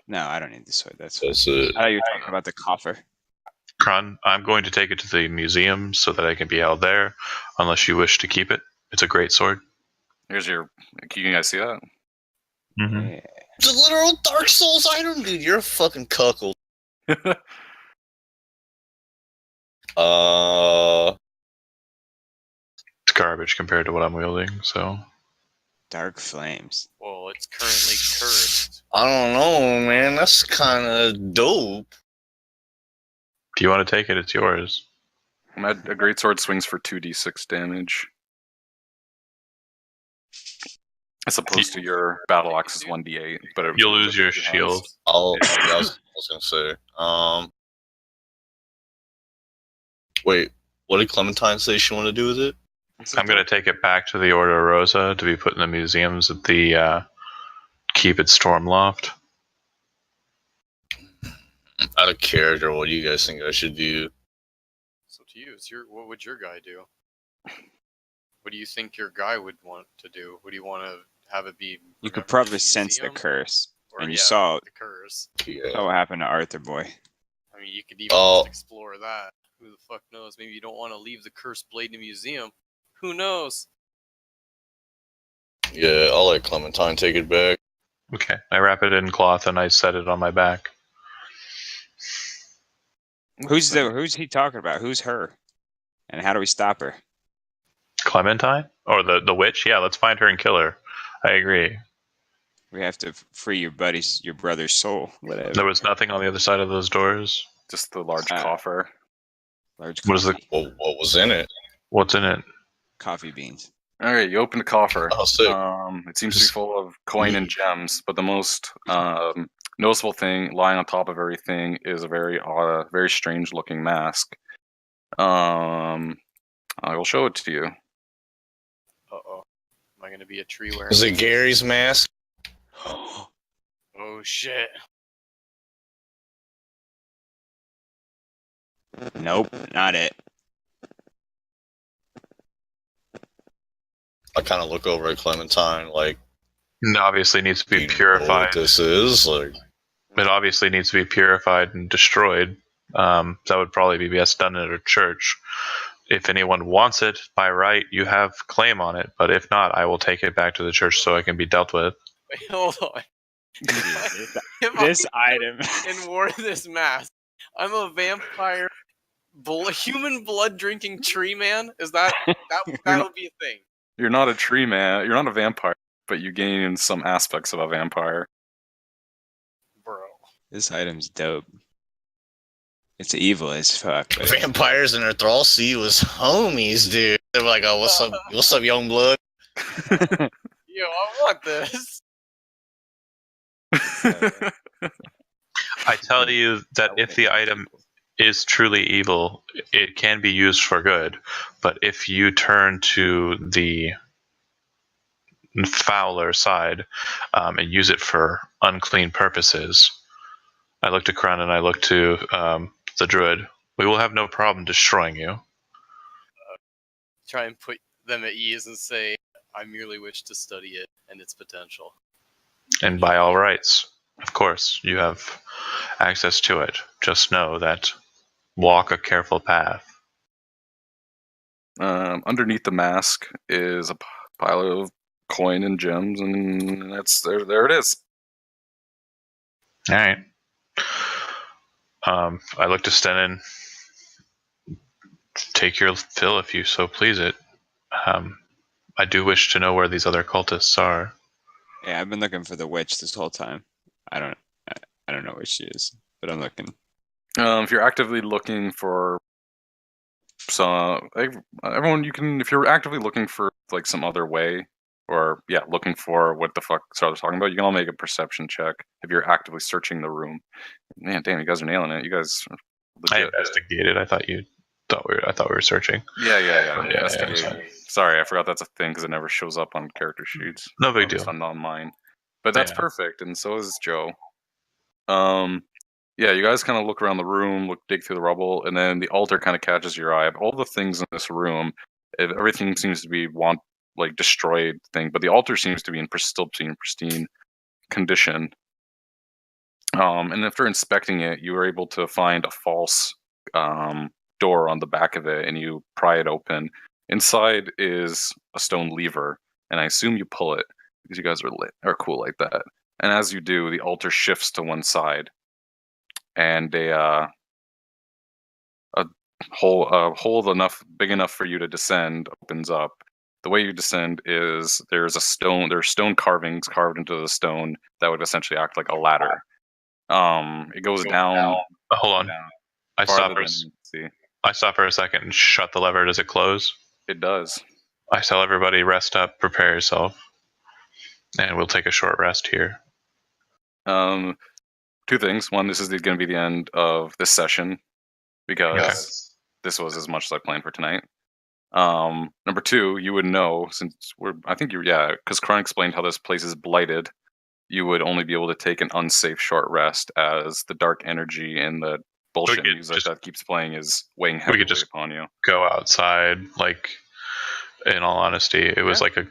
No, I don't need the sword. That's fine. That's it. I thought you were talking about the coffer. Kron, I'm going to take it to the museum so that it can be held there, unless you wish to keep it. It's a great sword. Here's your. Can you guys see that? Mm-hmm. Yeah. It's a literal Dark Souls item, dude. You're a fucking cuckold. It's garbage compared to what I'm wielding, so. Dark flames. Well, it's currently cursed. I don't know, man. That's kind of dope. If you want to take it, it's yours. A greatsword swings for 2d6 damage. As opposed to your battle axe is 1d8, but You'll lose your shield. I was gonna say. Wait, what did Clementine say she wanted to do with it? I'm going to take it back to the Order Rosa to be put in the museums at the keep at Stormloft. Out of character, what do you guys think I should do? So to you, what would your guy do? What do you think your guy would want to do? Would you want to have it be? You could probably sense the curse. And you saw the curse. Yeah. what happened to Arthur Boy. I mean, you could even just explore that. Who the fuck knows? Maybe you don't want to leave the cursed blade in the museum. Who knows? Yeah, I'll let Clementine take it back. Okay. I wrap it in cloth and I set it on my back. Who's he talking about? Who's her? And how do we stop her? Clementine? Or the witch? Yeah, let's find her and kill her. I agree. We have to free your brother's soul. Whatever. There was nothing on the other side of those doors. Just the large coffer. Large What is coffee. What was in it? What's in it? Coffee beans. Alright, you open the coffer. Oh, sick. It seems to be full of coin and gems, but the most noticeable thing lying on top of everything is a very strange looking mask. I will show it to you. Uh-oh. Am I going to be a tree wearing? Is it Gary's mask? Oh, shit. Nope, not it. I kind of look over at Clementine, like, It obviously needs to be you know purified. what this is? Like, It obviously needs to be purified and destroyed. That would probably be best done at a church. If anyone wants it by right, you have claim on it. But if not, I will take it back to the church so it can be dealt with. Wait, hold on. This item. And wore this mask. I'm a vampire, human blood drinking tree man. Is that would be a thing? You're not a tree man. You're not a vampire, but you gain some aspects of a vampire. Bro. This item's dope. It's evil as fuck. But vampires in their thrall sea was homies, dude. They were like, oh, what's up, young blood? Yo, I want this. I tell you that if the item is truly evil, it can be used for good. But if you turn to the fouler side and use it for unclean purposes, I look to Kron and I look to the druid. We will have no problem destroying you. Try and put them at ease and say, I merely wish to study it and its potential. And by all rights, of course, you have access to it. Just know that walk a careful path. Underneath the mask is a pile of coin and gems, and that's there it is. All right. I look to Stenin. Take your fill if you so please it. I do wish to know where these other cultists are. yeah, I've been looking for the witch this whole time. I don't know where she is, but I'm looking. If you're actively looking for everyone, you can. If you're actively looking for like some other way, or looking for what the fuck Sarah's talking about, you can all make a perception check if you're actively searching the room. Man, damn, you guys are nailing it. You guys are legit. I investigated. I thought we were searching. Yeah. Investigate. Sorry, I forgot that's a thing because it never shows up on character sheets. No big It's deal. not on mine. But that's Yeah. perfect, and so is Joe. Yeah, you guys kind of look around the room, dig through the rubble, and then the altar kind of catches your eye. Of all the things in this room, everything seems to be destroyed thing, but the altar seems to be still in pristine condition. And after inspecting it, you were able to find a false door on the back of it, and you pry it open. Inside is a stone lever, and I assume you pull it because you guys are cool like that. And as you do, the altar shifts to one side, and a hole big enough for you to descend opens up. The way you descend is there's stone carvings carved into the stone that would essentially act like a ladder. It goes down. Hold on. Down I stop farther for than see. I stop for a second and shut the lever. Does it close? It does. I tell everybody, rest up, prepare yourself, and we'll take a short rest here. Two things. One, this is going to be the end of this session because this was as much as I planned for tonight. Number two, you would know since because Kron explained how this place is blighted. You would only be able to take an unsafe short rest as the dark energy and the bullshit music that keeps playing is weighing heavily upon you. Go outside, like, in all honesty, it was like a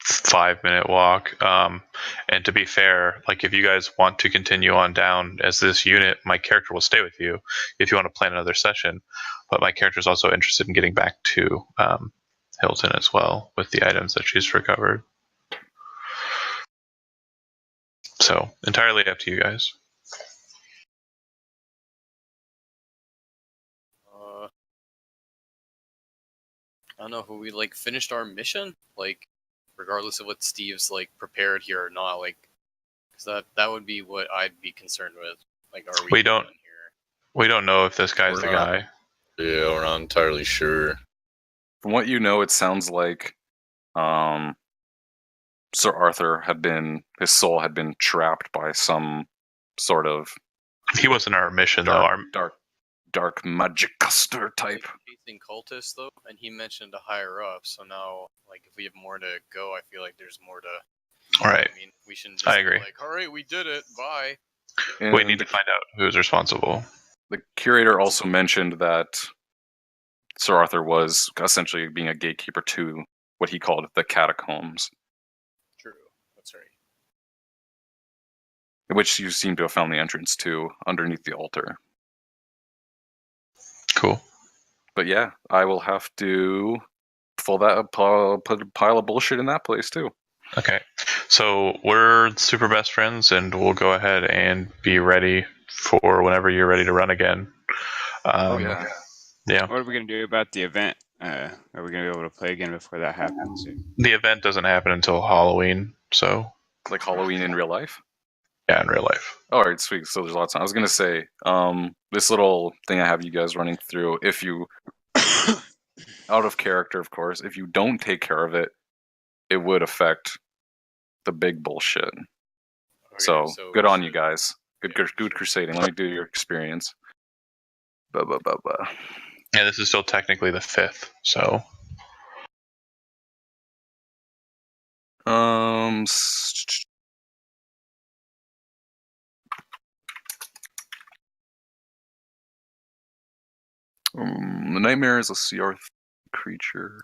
5-minute walk. And to be fair, like, if you guys want to continue on down as this unit, my character will stay with you if you want to plan another session. But my character is also interested in getting back to Hilton as well with the items that she's recovered. So, entirely up to you guys. I don't know if we finished our mission, regardless of what Steve's prepared here or not, because that would be what I'd be concerned with. Are we done here? We don't know if this guy's the guy. Yeah, we're not entirely sure. From what you know, it sounds like Sir Arthur his soul had been trapped by some sort of. He wasn't our mission, dark magicaster type. Chasing cultists, though, and he mentioned a higher up. So now, if we have more to go, I feel like there's more to. All right. I mean, we shouldn't just. I agree. All right, we did it. Bye. And we need to find out who's responsible. The curator also mentioned that Sir Arthur was essentially being a gatekeeper to what he called the catacombs. True. That's right. Which you seem to have found the entrance to underneath the altar. Cool. But yeah, I will have to put a pile of bullshit in that place too. Okay. So we're super best friends, and we'll go ahead and be ready for whenever you're ready to run again. Yeah. What are we going to do about the event? Are we going to be able to play again before that happens? The event doesn't happen until Halloween, so... Like Halloween in real life? Yeah, in real life. All right, sweet. So there's lots of time. I was going to say, this little thing I have you guys running through, if you... out of character, of course. If you don't take care of it, it would affect the big bullshit. Okay, so good on you guys. Good crusading. Let me do your experience. Yeah, this is still technically the 5th, so... The nightmare is a CR creature.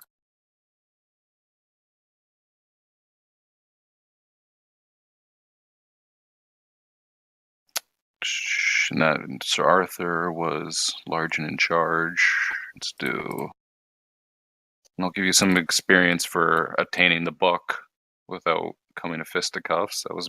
And that Sir Arthur was large and in charge. Let's do. And I'll give you some experience for attaining the book without coming to fisticuffs. That was